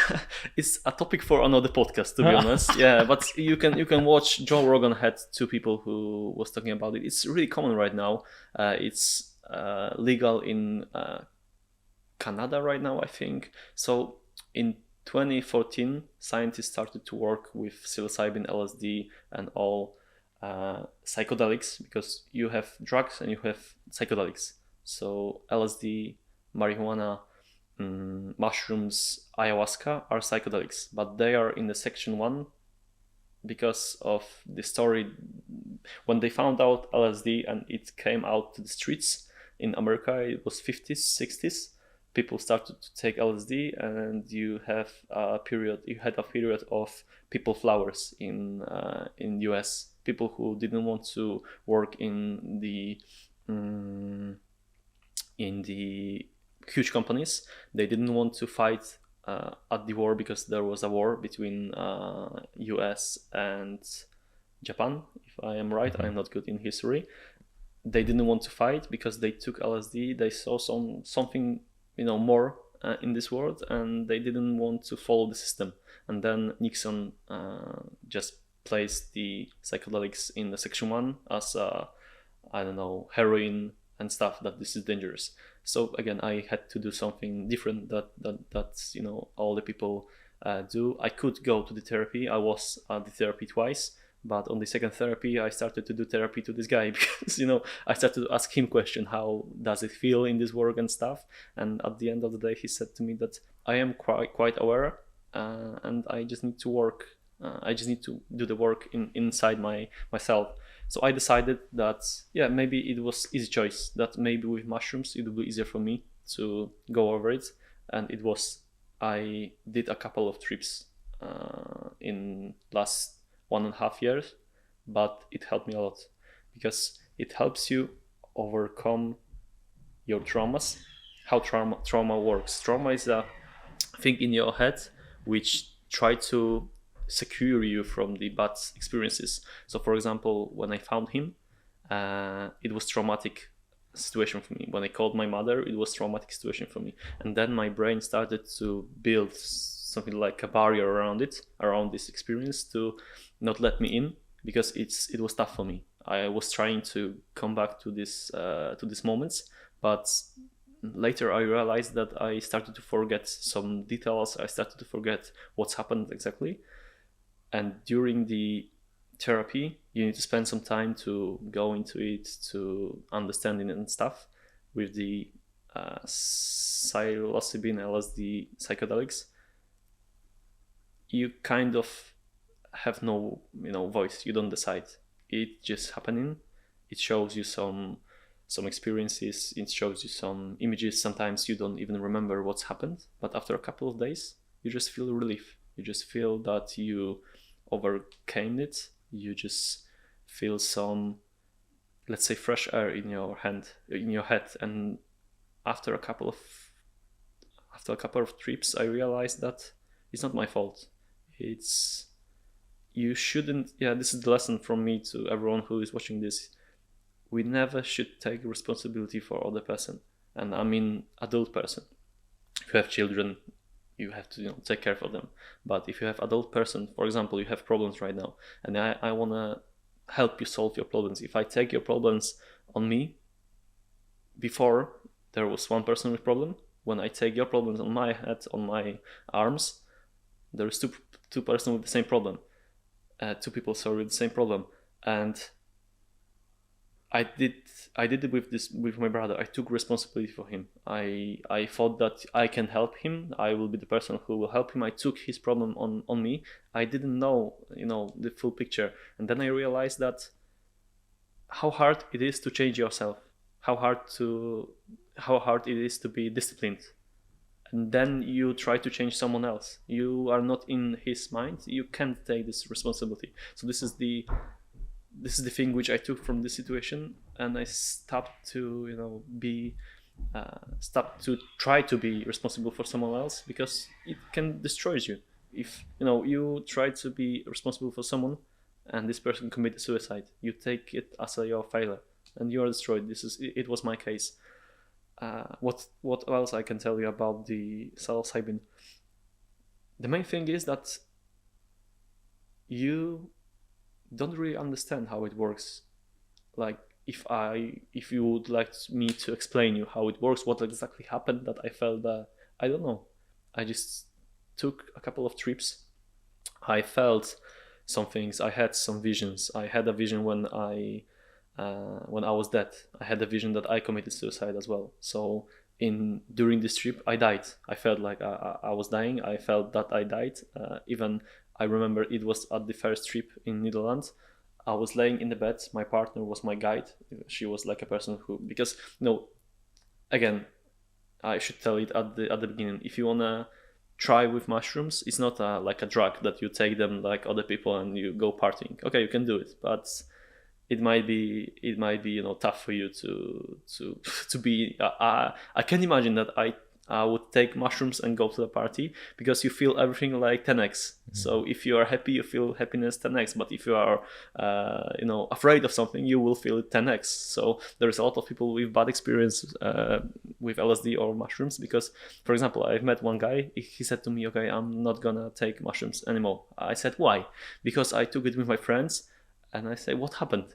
it's a topic for another podcast, to be honest. Yeah, but you can watch. Joe Rogan had two people who was talking about it. It's really common right now. It's legal in Canada right now, I think. So in 2014, scientists started to work with psilocybin, LSD, and all psychedelics, because you have drugs and you have psychedelics. So LSD, marijuana, mushrooms, ayahuasca are psychedelics, but they are in the section 1 because of the story when they found out LSD and it came out to the streets in America. It was 50s, 60s. People started to take LSD, and you had a period of people flowers in US. People who didn't want to work in the huge companies. They didn't want to fight at the war, because there was a war between US and Japan, if I am right. I'm not good in history. They didn't want to fight because they took LSD. They saw something more in this world, and they didn't want to follow the system. And then Nixon just placed the psychedelics in the section 1 as heroin and stuff, that this is dangerous. So again, I had to do something different that's all the people do. I could go to the therapy. I was at the therapy twice, but on the second therapy, I started to do therapy to this guy because I started to ask him question, how does it feel in this work and stuff. And at the end of the day, he said to me that I am quite aware, and I just need to work. I just need to do the work inside myself. So I decided that maybe it was easy choice, that maybe with mushrooms it would be easier for me to go over it. And it was, I did a couple of trips in last 1.5 years, but it helped me a lot because it helps you overcome your traumas. How trauma works. Trauma is a thing in your head which try to secure you from the bad experiences. So for example, when I found him, it was traumatic situation for me. When I called my mother, it was traumatic situation for me. And then my brain started to build something like a barrier around this experience, to not let me in, because it was tough for me. I was trying to come back to these moments, but later I realized that I started to forget some details. I started to forget what's happened exactly. And during the therapy, you need to spend some time to go into it, to understanding and stuff. With the psilocybin, LSD, psychedelics, you kind of have no voice. You don't decide. It just happening. It shows you some experiences. It shows you some images. Sometimes you don't even remember what's happened, but after a couple of days, you just feel relief. You just feel that you overcame it. You just feel some, let's say, fresh air in your head. And after a couple of trips, I realized that it's not my fault. You shouldn't. This is the lesson from me to everyone who is watching this. We never should take responsibility for other person, and I mean adult person. If you have children, you have to take care of them. But if you have adult person, for example, you have problems right now, and I want to help you solve your problems. If I take your problems on me, before there was one person with problem, when I take your problems on my head, on my arms, there is two person with the same problem, two people with the same problem. And I did it with my brother. I took responsibility for him. I thought that I can help him. I will be the person who will help him. I took his problem on me. I didn't know the full picture. And then I realized that how hard it is to change yourself, how hard it is to be disciplined. And then you try to change someone else. You are not in his mind. You can't take this responsibility. So this is the this is the thing which I took from this situation, and I stopped to stop to try to be responsible for someone else, because it can destroy you. If you try to be responsible for someone and this person committed suicide, you take it as your failure and you are destroyed. It was my case. What else I can tell you about the psilocybin? The main thing is that you don't really understand how it works. Like, if you would like me to explain you how it works, what exactly happened, that I felt that I don't know. I just took a couple of trips. I felt some things. I had some visions. I had a vision when I was dead. I had a vision that I committed suicide as well. So during this trip, I died. I felt like I was dying. I felt that I died. Even I remember it was at the first trip in Netherlands. I was laying in the bed. My partner was my guide. She was like a person who, because again, I should tell it at the beginning. If you wanna try with mushrooms, it's not like a drug that you take them like other people and you go partying. Okay, you can do it, but it might be tough for you to be. I can imagine that I would take mushrooms and go to the party, because you feel everything like 10x. So if you are happy, you feel happiness 10x. But if you are afraid of something, you will feel it 10x. So there's a lot of people with bad experience with LSD or mushrooms, because, for example, I've met one guy. He said to me, "Okay, I'm not gonna take mushrooms anymore." I said, "Why?" "Because I took it with my friends." And I say, "What happened?"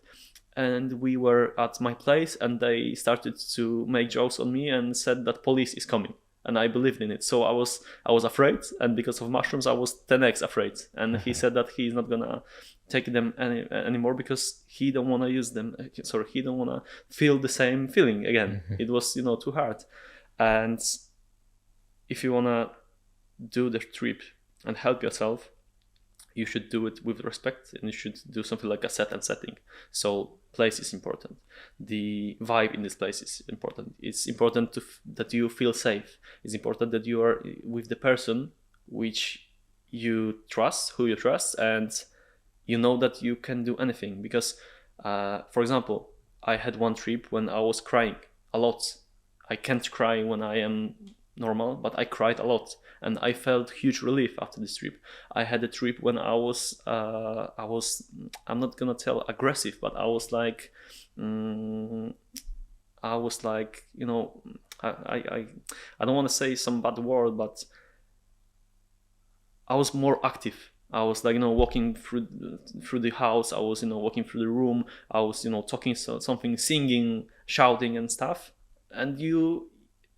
And we were at my place and they started to make jokes on me and said that police is coming. And I believed in it. So I was afraid, and because of mushrooms I was 10x afraid. And he said that he's not gonna take them anymore because he don't want to use them. Sorry, he don't want to feel the same feeling again. It was too hard. And if you want to do the trip and help yourself, you should do it with respect, and you should do something like a set and setting. So place is important. The vibe in this place is important. It's important that you feel safe. It's important that you are with the person which you trust, who you trust, and you know that you can do anything. Because, for example, I had one trip when I was crying a lot. I can't cry when I am normal, but I cried a lot, and I felt huge relief after this trip. I had a trip when I was I'm not gonna tell aggressive, but I was like I don't want to say some bad word, but I was more active. I was like walking through the house. I was walking through the room. I was talking something, singing, shouting and stuff. And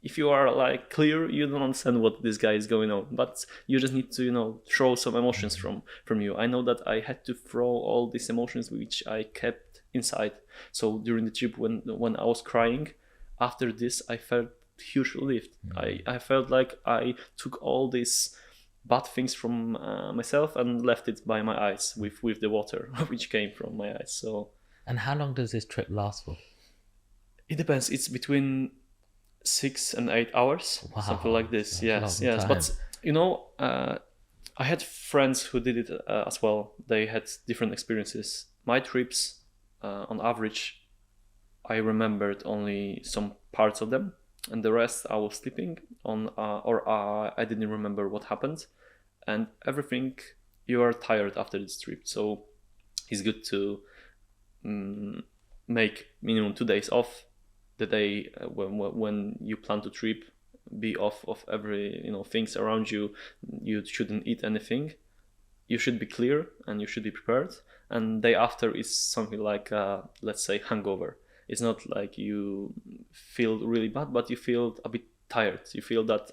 if you are like clear, you don't understand what this guy is going on, but you just need to throw some emotions from you. I know that I had to throw all these emotions which I kept inside. So during the trip, when I was crying, after this I felt huge relief. I felt like I took all these bad things from myself and left it by my eyes with the water which came from my eyes. So. And how long does this trip last for? It depends. It's between 6 and 8 hours, something like this. Yes. But I had friends who did it as well. They had different experiences. My trips, on average, I remembered only some parts of them, and the rest I was sleeping on, or I didn't remember what happened, and everything. You are tired after this trip, so it's good to make minimum 2 days off. The day when you plan to trip, be off of every things around you. You shouldn't eat anything. You should be clear and you should be prepared. And day after is something like let's say hangover. It's not like you feel really bad, but you feel a bit tired. You feel that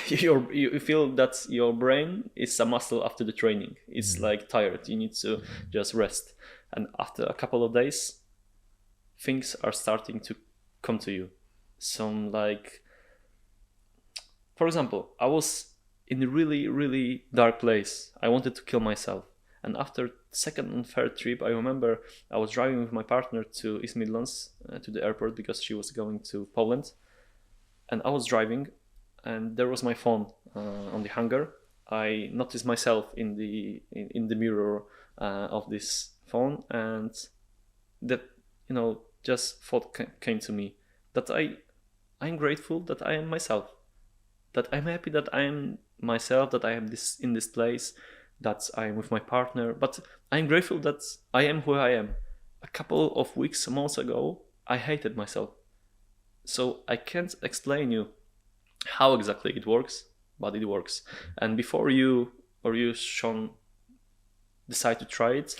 you feel that your brain is a muscle after the training. It's like tired. You need to just rest. And after a couple of days, things are starting to come to you. Some, like, for example, I was in a really, really dark place. I wanted to kill myself. And after second and third trip, I remember I was driving with my partner to East Midlands, to the airport, because she was going to Poland. And I was driving, and there was my phone on the hanger. I noticed myself in the mirror of this phone, and that, just thought came to me that I'm grateful that I am myself, that I'm happy that I am myself, that I am in this place, that I am with my partner, but I'm grateful that I am who I am. A couple of weeks, months ago, I hated myself. So I can't explain you how exactly it works, but it works. And before you Sean, decide to try it,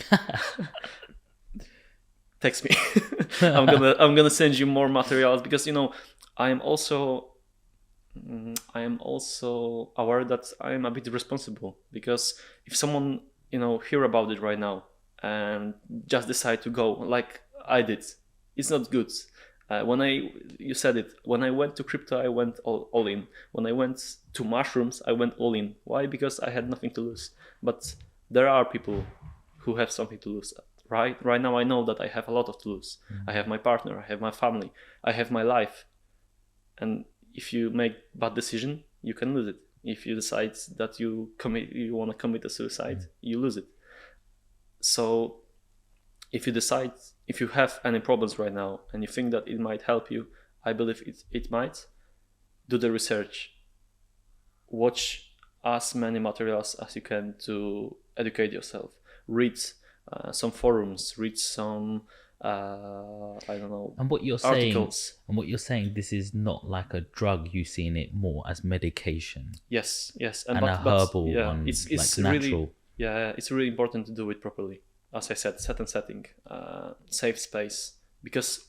text me. I'm gonna send you more materials, because I am also aware that I am a bit responsible, because if someone hear about it right now and just decide to go like I did, it's not good. You said it, when I went to crypto, I went all in. When I went to mushrooms, I went all in. Why? Because I had nothing to lose. But there are people who have something to lose. Right now I know that I have a lot to lose. I have my partner, I have my family, I have my life. And if you make bad decision, you can lose it. If you decide that you want to commit a suicide, you lose it. So if you have any problems right now and you think that it might help you, I believe it might. Do the research. Watch as many materials as you can to educate yourself. Read some forums. Read some I don't know. And what you're articles. saying, this is not like a drug. You seeing it more as medication. Yes, and a herbal one, it's like really natural. it's really important to do it properly. As I said, set and setting, safe space. Because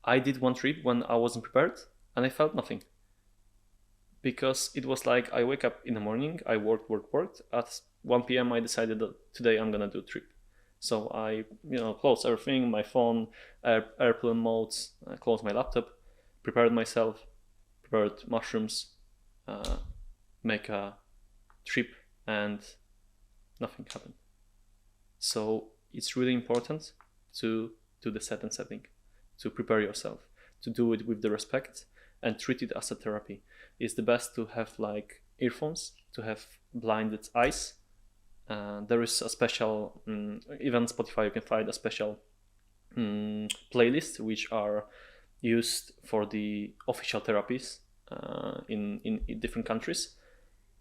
I did one trip when I wasn't prepared and I felt nothing. Because it was like I wake up in the morning, I worked. At 1 p.m. I decided that today I'm gonna do a trip. So I, closed everything, my phone, airplane mode, closed my laptop, prepared myself, prepared mushrooms, make a trip, and nothing happened. So it's really important to do the set and setting, to prepare yourself, to do it with the respect and treat it as a therapy. It's the best to have like earphones, to have blinded eyes. There is a special, even Spotify, you can find a special playlist which are used for the official therapies in different countries.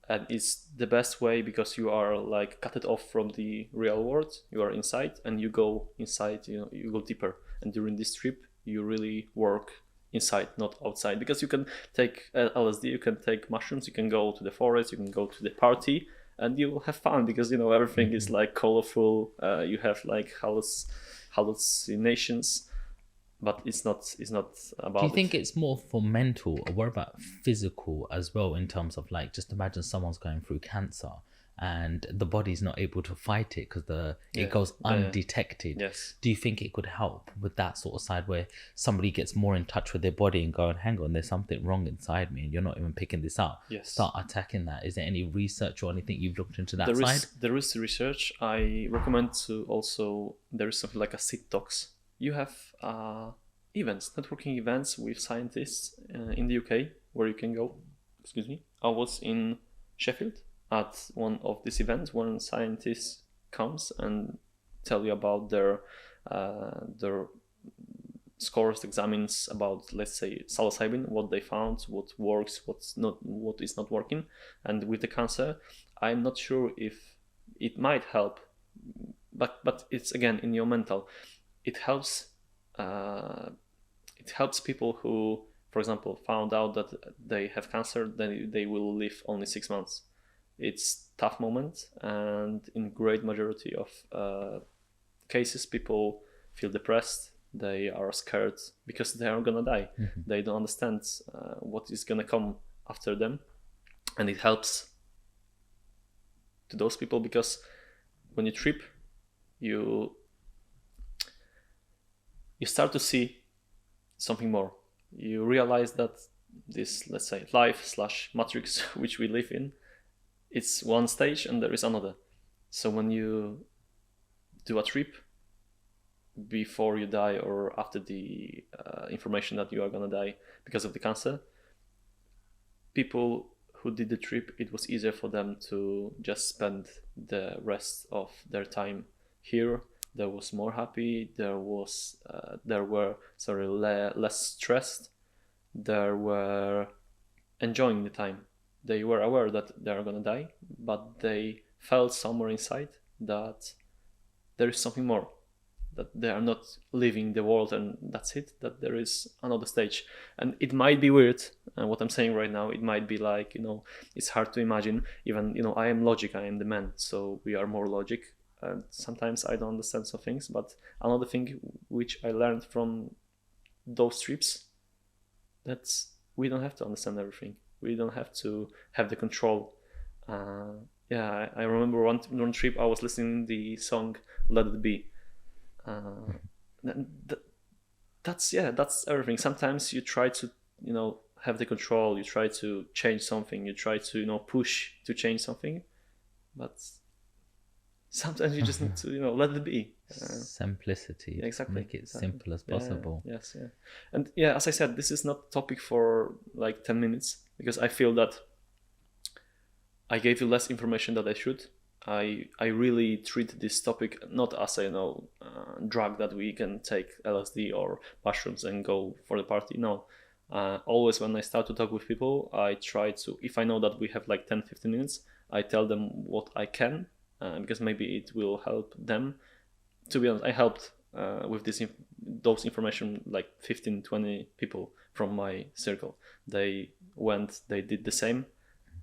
And it's the best way because you are like cut it off from the real world. You are inside and you go inside, you go deeper. And during this trip, you really work inside, not outside. Because you can take LSD, you can take mushrooms, you can go to the forest, you can go to the party, and you will have fun because everything is like colorful. You have like hallucinations, but it's not about. Do you think it's more for mental, or what about physical as well? In terms of like, just imagine someone's going through cancer and the body's not able to fight it because it goes undetected. Yes. Do you think it could help with that sort of side where somebody gets more in touch with their body and going, hang on, there's something wrong inside me and you're not even picking this up? Yes. Start attacking that. Is there any research or anything you've looked into that side? There is research. I recommend to also, there is something like a SIT talks. You have events, networking events with scientists in the UK where you can go. Excuse me. I was in Sheffield at one of these events when scientists comes and tell you about their scores, examines about, let's say, psilocybin, what they found, what works, what is not working. And with the cancer, I'm not sure if it might help, but it's again in your mental. It helps people who, for example, found out that they have cancer, then they will live only 6 months. It's tough moment, and in great majority of cases, people feel depressed. They are scared because they are gonna die. Mm-hmm. They don't understand what is gonna come after them, and it helps to those people because when you trip, you start to see something more. You realize that this, let's say, life/matrix which we live in, it's one stage and there is another. So when you do a trip before you die or after the information that you are gonna die because of the cancer, people who did the trip, it was easier for them to just spend the rest of their time here there was more happy, there were less stressed, there were enjoying the time. They were aware that they are gonna die, but they felt somewhere inside that there is something more, that they are not leaving the world and that's it, that there is another stage. And it might be weird, and what I'm saying right now, it might be like, it's hard to imagine. Even, I am logic, I am the man, so we are more logic, and sometimes I don't understand some things. But another thing which I learned from those trips, that's we don't have to understand everything, we don't have to have the control. I remember one trip I was listening the song Let It Be. That's everything. Sometimes you try to have the control, you try to change something, you try to push to change something, but sometimes you just need to let it be. Simplicity. Exactly. Make it simple as possible. Yes. And as I said, this is not topic for like 10 minutes, because I feel that I gave you less information than I should. I really treat this topic not as a drug that we can take LSD or mushrooms and go for the party. No. Always when I start to talk with people, I try to, if I know that we have like 10-15 minutes, I tell them what I can, because maybe it will help them. To be honest, I helped with those information like 15-20 people from my circle. They did the same,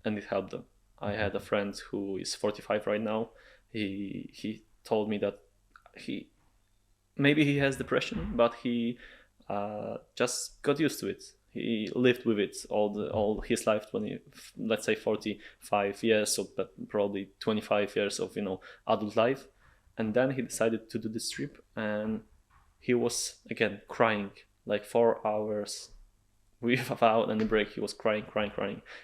and it helped them. I had a friend who is 45 right now. He told me that maybe he has depression, but he just got used to it. He lived with it all his life, let's say 45 years, so probably 25 years of adult life, and then he decided to do this trip, and he was again crying like 4 hours without any break. He was crying,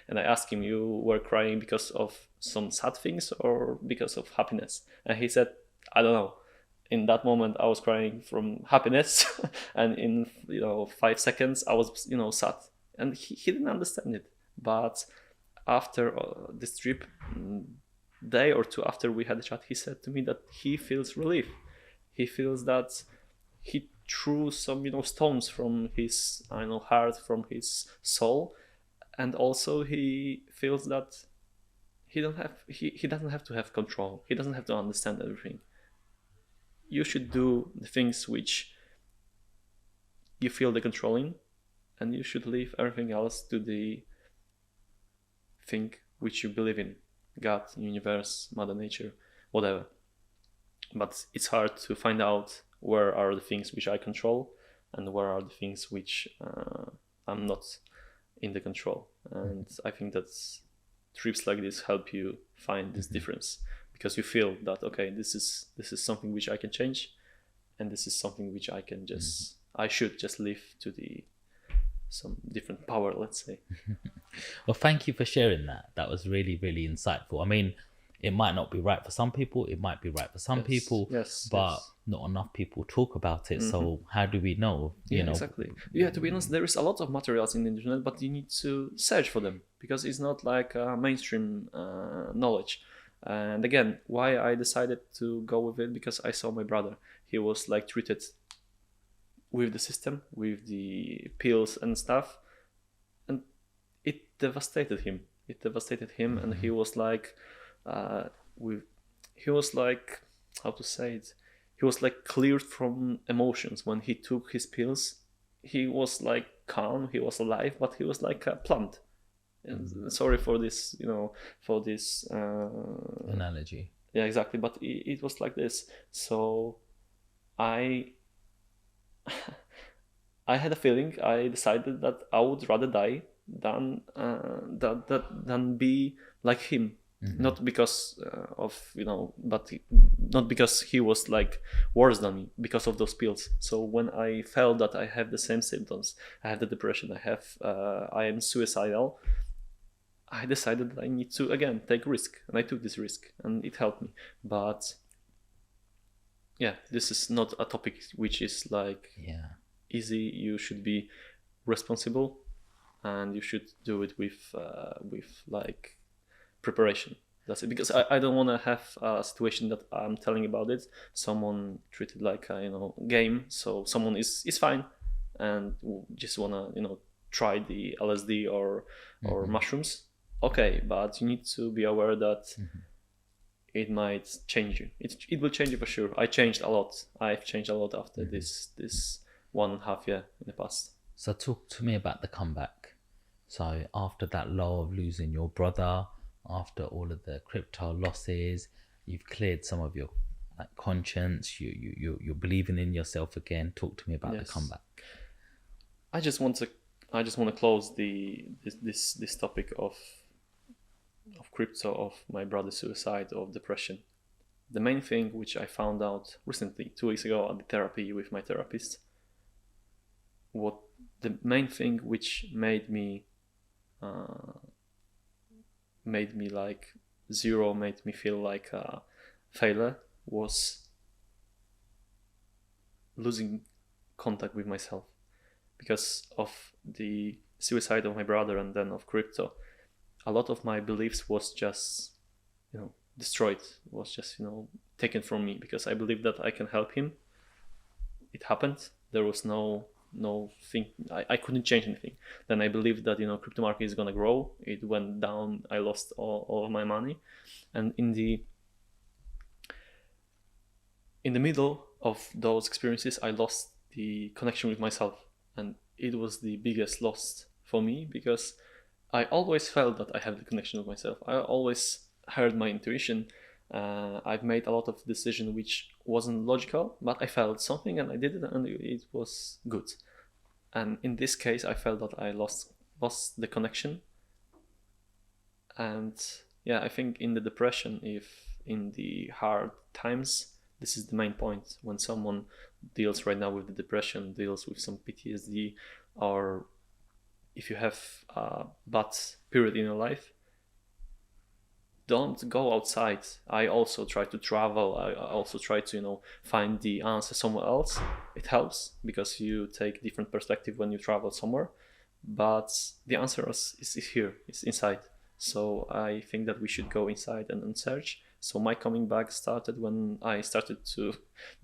and I asked him, "You were crying because of some sad things or because of happiness?" And he said, "I don't know. In that moment I was crying from happiness and in 5 seconds I was sad." And he didn't understand it. But after this trip, day or two after we had a chat, he said to me that he feels relief. He feels that he threw some stones from his heart, from his soul, and also he feels that he doesn't have to have control. He doesn't have to understand everything. You should do the things which you feel the control in, and you should leave everything else to the thing which you believe in: God, universe, Mother Nature, whatever. But it's hard to find out where are the things which I control and where are the things which I'm not in the control. And I think that trips like this help you find this difference, because you feel that, okay, this is something which I can change, and this is something which I can I should just leave to some different power, let's say. Well, thank you for sharing that. That was really, really insightful. I mean, it might not be right for some people, it might be right for some people, but not enough people talk about it. So how do we know? You know? Exactly. Yeah, to be honest, there is a lot of materials in the internet, but you need to search for them, because it's not like mainstream knowledge. And again, why I decided to go with it, because I saw my brother. He was like treated with the system, with the pills and stuff, and it devastated him. And he was like, he was like, how to say it? He was like cleared from emotions when he took his pills. He was like calm, he was alive, but he was like a plant. And sorry for this, for this analogy. Yeah, exactly. But it was like this. So I had a feeling. I decided that I would rather die than be like him. Not because of but not because he was like worse than me, because of those pills. So when I felt that I have the same symptoms, I have the depression, I am suicidal, I decided that I need to again take risk, and I took this risk, and it helped me. But yeah, this is not a topic which is like easy. You should be responsible, and you should do it with like preparation. That's it. Because I don't want to have a situation that I'm telling about it. Someone treated like a game. So someone is fine, and just wanna try the LSD or mushrooms. Okay, but you need to be aware that it might change you. It will change you for sure. I changed a lot. I've changed a lot after this 1.5 year in the past. So talk to me about the comeback. So after that low of losing your brother, after all of the crypto losses, you've cleared some of your conscience. You're believing in yourself again. Talk to me about the comeback. I just want to close this topic of crypto, of my brother's suicide, of depression. The main thing which I found out recently, 2 weeks ago at the therapy with my therapist, the main thing which made me like zero, made me feel like a failure, was losing contact with myself. Because of the suicide of my brother and then of crypto, a lot of my beliefs was just destroyed, was just taken from me, because I believed that I can help him. It happened. There was no thing. I couldn't change anything. Then I believed that crypto market is gonna grow. It went down. I lost all of my money, and in the middle of those experiences, I lost the connection with myself, and it was the biggest loss for me, because I always felt that I have the connection with myself. I always heard my intuition. I've made a lot of decisions which wasn't logical, but I felt something and I did it, and it was good. And in this case, I felt that I lost the connection. And yeah, I think in the depression, if in the hard times, this is the main point. When someone deals right now with the depression, deals with some PTSD, or if you have a bad period in your life, don't go outside. I also try to travel. I also try to find the answer somewhere else. It helps because you take different perspective when you travel somewhere, but the answer is here. It's inside. So I think that we should go inside and search. So my coming back started when I started to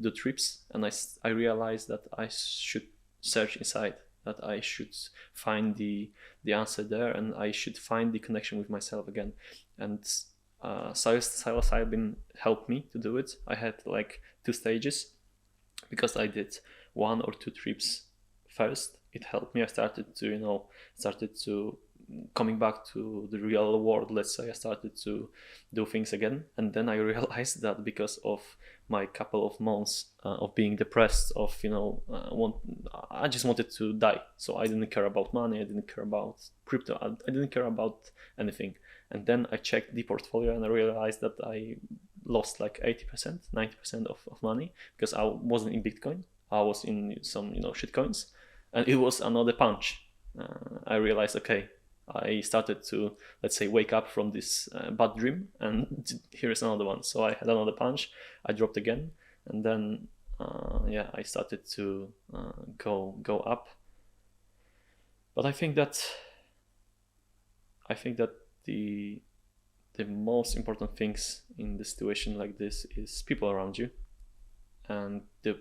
do trips, and I realized that I should search inside, that I should find the answer there, and I should find the connection with myself again. And psilocybin helped me to do it. I had like 2 stages, because I did 1 or 2 trips first. It helped me. I started to coming back to the real world, let's say. I started to do things again, and then I realized that because of my couple of months of being depressed, I just wanted to die. So I didn't care about money, I didn't care about crypto, I didn't care about anything. And then I checked the portfolio and I realized that I lost like 80%, 90% of money, because I wasn't in Bitcoin. I was in some shit coins, and it was another punch. I realized, okay, I started to, let's say, wake up from this bad dream, and here's another one. So I had another punch. I dropped again, and then I started to go up. But I think that the most important things in the situation like this is people around you, and the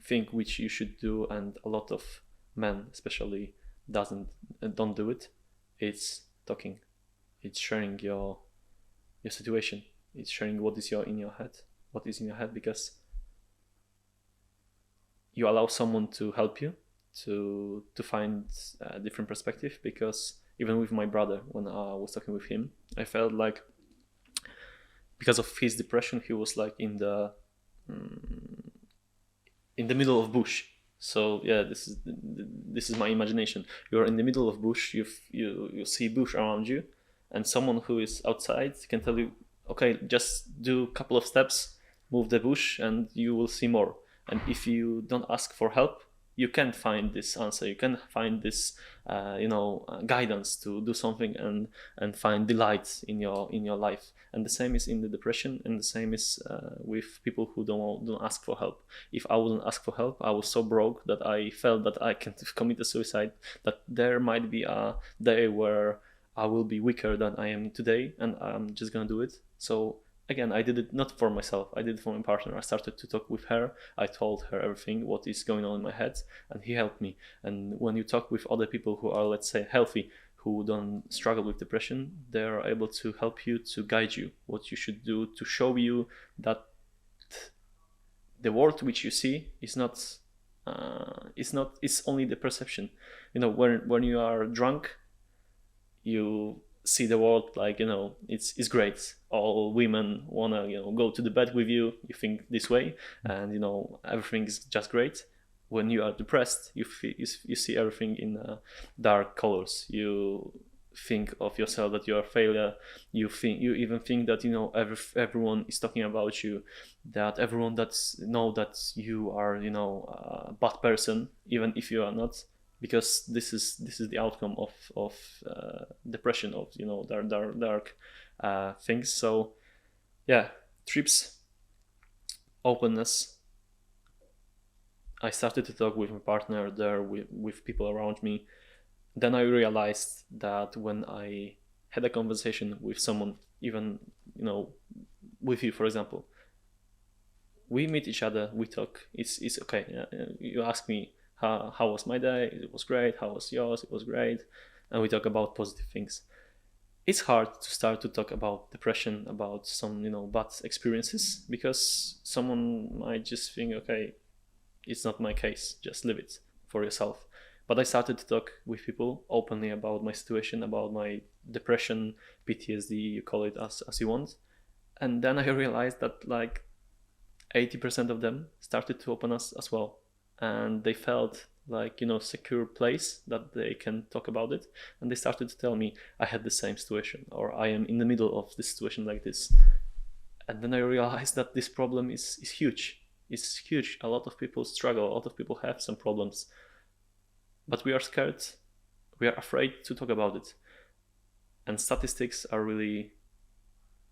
thing which you should do, and a lot of men especially don't do it. It's talking. It's sharing your situation. It's sharing what is in your head, because you allow someone to help you to find a different perspective. Because even with my brother, when I was talking with him, I felt like, because of his depression, he was like in the middle of bush. So yeah, this is my imagination. You're in the middle of bush. You see bush around you, and someone who is outside can tell you, okay, just do a couple of steps, move the bush, and you will see more. And if you don't ask for help, you can find this answer. You can find this guidance to do something and find delight in your life. And the same is in the depression, and the same is with people who don't ask for help. If I wouldn't ask for help, I was so broke that I felt that I can commit a suicide, that there might be a day where I will be weaker than I am today, and I'm just gonna do it. So again, I did it not for myself, I did it for my partner. I started to talk with her, I told her everything what is going on in my head, and he helped me. And when you talk with other people who are, let's say, healthy, who don't struggle with depression, they are able to help you, to guide you what you should do, to show you that the world which you see is not it's only the perception. You know, when you are drunk, you see the world like, you know, it's great, all women wanna, you know, go to the bed with you, you think this way, and you know, everything is just great. When you are depressed, you see everything in dark colors. You think of yourself that you're a failure. You even think that, you know, everyone is talking about you, that everyone know that you are, you know, a bad person, even if you are not, because this is the outcome of depression, of, you know, dark things. So yeah, trips, openness. I started to talk with my partner there, with people around me. Then I realized that when I had a conversation with someone, even, you know, with you, for example, we meet each other, we talk, it's okay. You ask me how was my day, it was great. How was yours? It was great. And we talk about positive things. It's hard to start to talk about depression, about some, you know, bad experiences, because someone might just think, okay, it's not my case, just live it for yourself. But I started to talk with people openly about my situation, about my depression, PTSD, you call it as you want. And then I realized that like 80% of them started to open us as well. And they felt like, you know, secure place that they can talk about it. And they started to tell me, I had the same situation, or I am in the middle of this situation like this. And then I realized that this problem is huge. It's huge. A lot of people struggle. A lot of people have some problems. But we are scared. We are afraid to talk about it. And statistics are really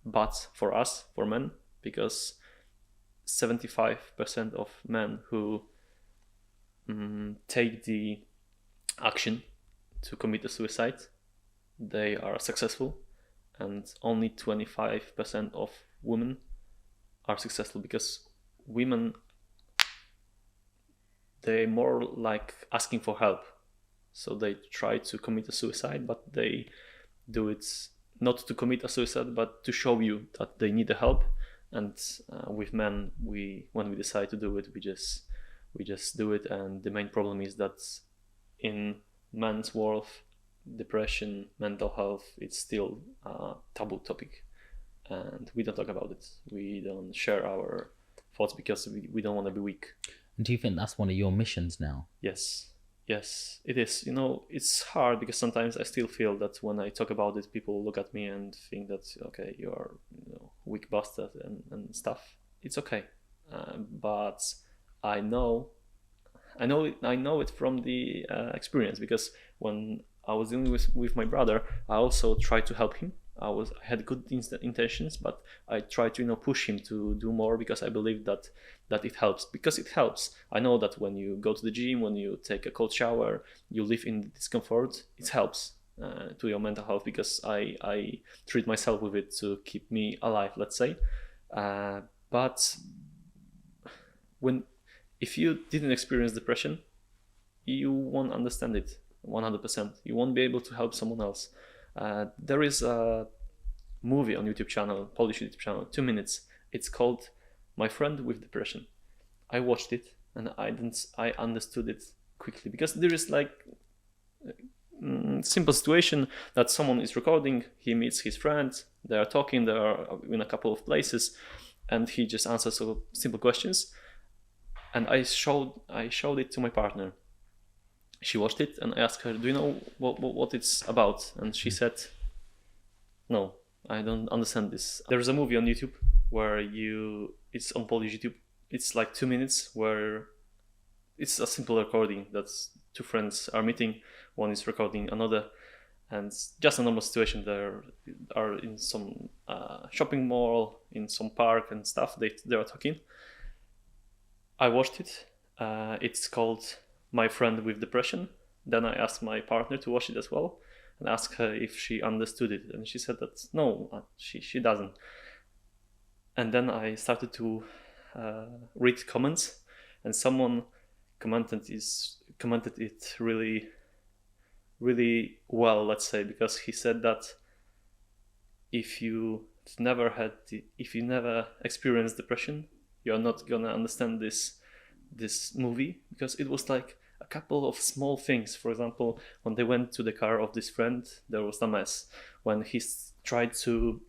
bad for us, for men, because 75% of men who take the action to commit a suicide, they are successful, and only 25% of women are successful, because women, they're more like asking for help. So they try to commit a suicide, but they do it not to commit a suicide, but to show you that they need the help. And with men, when we decide to do it, we just do it. And the main problem is that in men's world, depression, mental health, it's still a taboo topic, and we don't talk about it. We don't share our thoughts because we don't want to be weak. Do you think that's one of your missions now? Yes, it is. You know, it's hard because sometimes I still feel that when I talk about it, people look at me and think that, okay, you are, you know, weak bastard and stuff. It's okay, but I know it from the experience, because when I was dealing with my brother, I also tried to help him. I had good intentions, but I tried to, you know, push him to do more, because I believe that it helps. Because it helps. I know that when you go to the gym, when you take a cold shower, you live in discomfort, it helps to your mental health, because I treat myself with it to keep me alive, let's say. But if you didn't experience depression, you won't understand it 100%. You won't be able to help someone else. There is a movie on YouTube channel, Polish YouTube channel, 2 minutes. It's called My Friend with Depression. I watched it and I understood it quickly, because there is like simple situation that someone is recording, he meets his friend, they are talking, they are in a couple of places, and he just answers simple questions. And I showed it to my partner. She watched it, and I asked her, do you know what it's about? And she said, no, I don't understand this. There's a movie on YouTube where it's on Polish YouTube. It's like 2 minutes, where it's a simple recording that's two friends are meeting, one is recording another, and just a normal situation. They are in some shopping mall, in some park and stuff. They are talking. I watched it. It's called My Friend with Depression. Then I asked my partner to watch it as well. and asked her if she understood it, and she said that no, she doesn't. And then I started to read comments, and someone commented it really, really well, let's say, because he said that if you never experienced depression, you're not gonna understand this movie, because it was like a couple of small things. For example, when they went to the car of this friend, there was a mess. When he tried to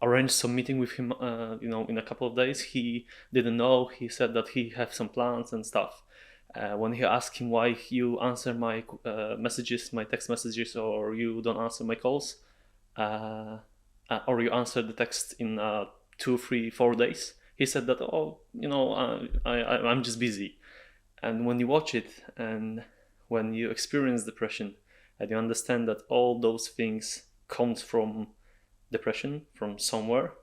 arrange some meeting with him, in a couple of days, he didn't know. He said that he had some plans and stuff. When he asked him why you answer my messages, my text messages, or you don't answer my calls, or you answer the text in 2, 3, 4 days, he said that, I'm just busy. And when you watch it, and when you experience depression, and you understand that all those things comes from depression, from somewhere.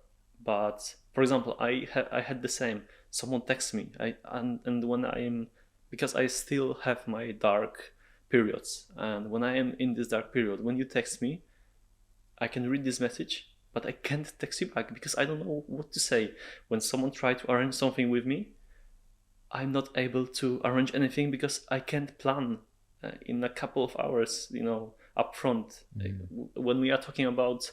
But for example, I had the same. Someone texts me, and when because I still have my dark periods, and when I am in this dark period, when you text me, I can read this message, but I can't text you back because I don't know what to say. When someone tries to arrange something with me, I'm not able to arrange anything because I can't plan in a couple of hours, up front. When we are talking about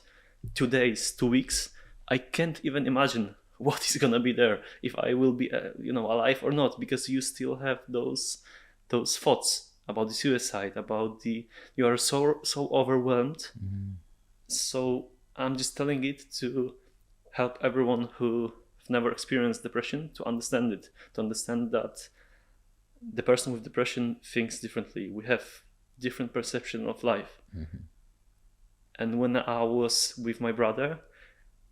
2 days, 2 weeks, I can't even imagine what is gonna be there, if I will be alive or not, because you still have those thoughts about the suicide, about you are so overwhelmed. So I'm just telling it to help everyone who never experienced depression to understand it, to understand that the person with depression thinks differently. We have different perception of life. And when I was with my brother,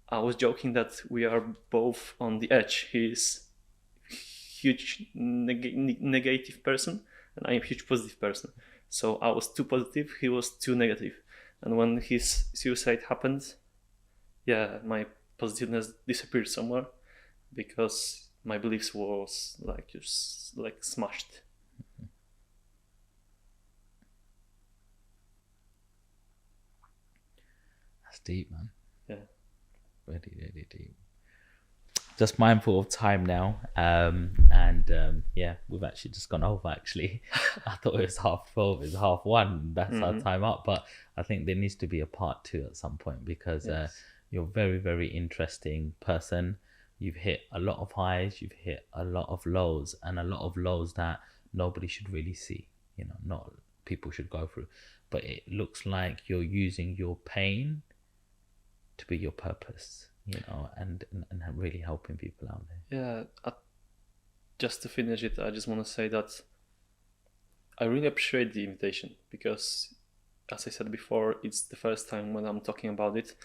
I was joking that we are both on the edge. He's huge negative person, and I am huge positive person. So I was too positive, he was too negative. And when his suicide happened, my positiveness disappeared somewhere, because my beliefs was just smashed. That's deep, man. Yeah. Really, really deep. Just mindful of time now, we've actually just gone over. Actually, I thought it was 12:30. It's 1:30. That's our time up. But I think there needs to be a part 2 at some point, because you're a very, very interesting person. You've hit a lot of highs, you've hit a lot of lows, and a lot of lows that nobody should really see. Not people should go through. But it looks like you're using your pain to be your purpose, and really helping people out there. Yeah, just to finish it, I just want to say that I really appreciate the invitation, because, as I said before, it's the first time when I'm talking about it.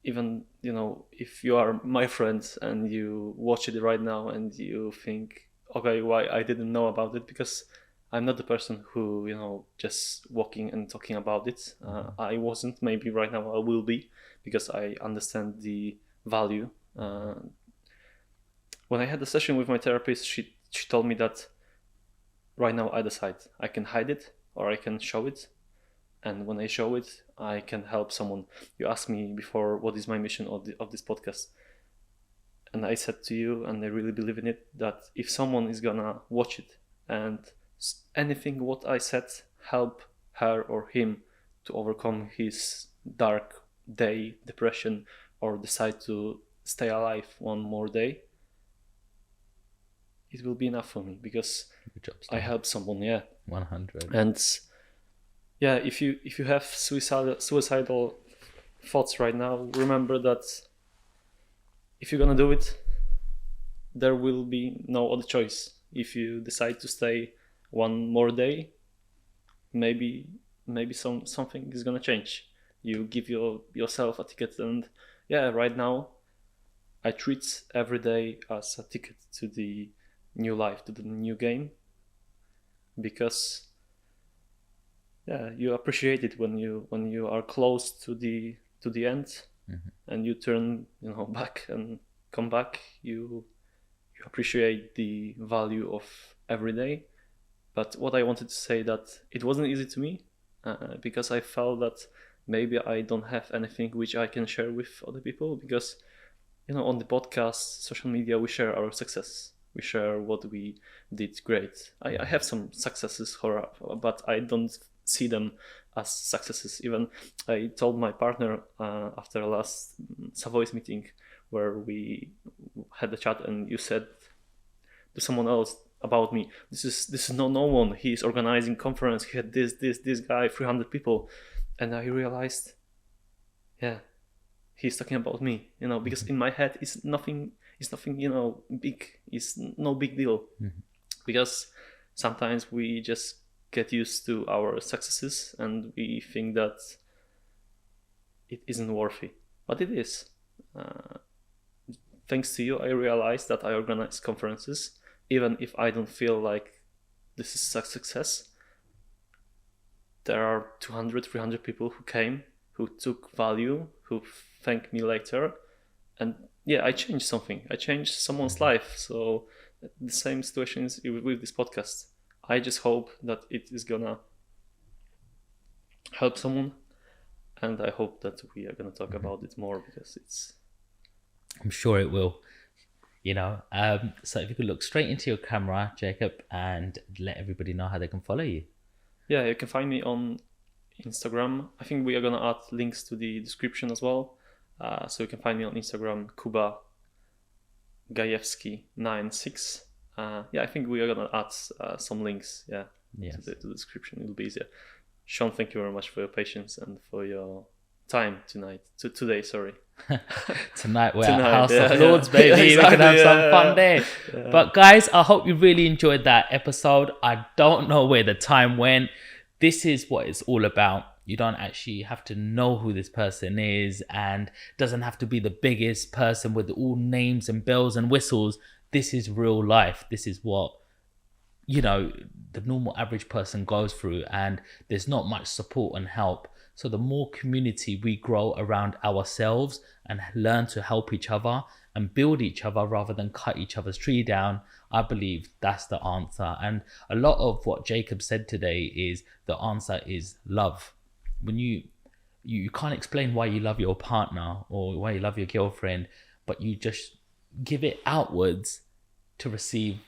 Even, if you are my friend and you watch it right now and you think, okay, why I didn't know about it, because I'm not the person who, just walking and talking about it. I wasn't. Maybe right now I will be, because I understand the value. When I had a session with my therapist, she told me that right now I decide. I can hide it or I can show it. And when I show it, I can help someone. You asked me before, what is my mission of this podcast? And I said to you, and I really believe in it, that if someone is gonna watch it and anything what I said help her or him to overcome his dark day, depression, or decide to stay alive one more day, it will be enough for me, because I help someone. 100. And if you have suicidal thoughts right now, remember that if you're gonna do it, there will be no other choice. If you decide to stay one more day, maybe something is gonna change. You give yourself a ticket, and right now I treat every day as a ticket to the new life, to the new game, because you appreciate it when you are close to the end, and you turn back and come back. You appreciate the value of every day. But what I wanted to say, that it wasn't easy to me, because I felt that maybe I don't have anything which I can share with other people, because on the podcast, social media, we share our success. We share what we did great. I have some successes, but I don't see them as successes. Even I told my partner after last Savoy's meeting, where we had a chat, and you said to someone else about me, this is no one. He's organizing conference. He had this guy, 300 people, and I realized, yeah, he's talking about me. Because in my head, it's nothing. It's nothing, big. It's no big deal, because sometimes we just get used to our successes and we think that it isn't worthy, but it is. Thanks to you, I realized that I organize conferences, even if I don't feel like this is a success. There are 200, 300 people who came, who took value, who thanked me later, and yeah, I changed something. I changed someone's life. So the same situation is with this podcast. I just hope that it is gonna help someone, and I hope that we are gonna talk about it more, because I'm sure it will. So if you could look straight into your camera, Jacob, and let everybody know how they can follow you. Yeah, you can find me on Instagram. I think we are gonna add links to the description as well. So you can find me on Instagram, Jakub Gajewski 96. I think we are gonna add some links. Yes. To the description. It'll be easier. Sean, thank you very much for your patience and for your time today. Sorry. Tonight we're Tonight, at House yeah, of Lords, yeah. baby. Exactly, We can have some fun yeah. there. Yeah. But guys, I hope you really enjoyed that episode. I don't know where the time went. This is what it's all about. You don't actually have to know who this person is, and doesn't have to be the biggest person with all names and bells and whistles. This is real life. This is what the normal average person goes through, and there's not much support and help. So the more community we grow around ourselves and learn to help each other and build each other rather than cut each other's tree down, I believe that's the answer. And a lot of what Jacob said today is the answer is love. When you can't explain why you love your partner or why you love your girlfriend, but you just give it outwards to receive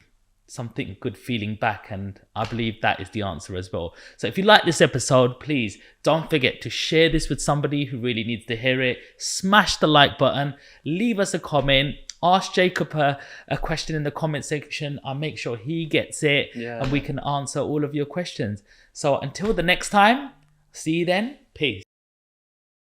something good feeling back, and I believe that is the answer as well. So if you like this episode, please don't forget to share this with somebody who really needs to hear it. Smash the like button, leave us a comment, ask Jacob a question in the comment section. I'll make sure he gets it, and we can answer all of your questions. So until the next time, see you then. Peace.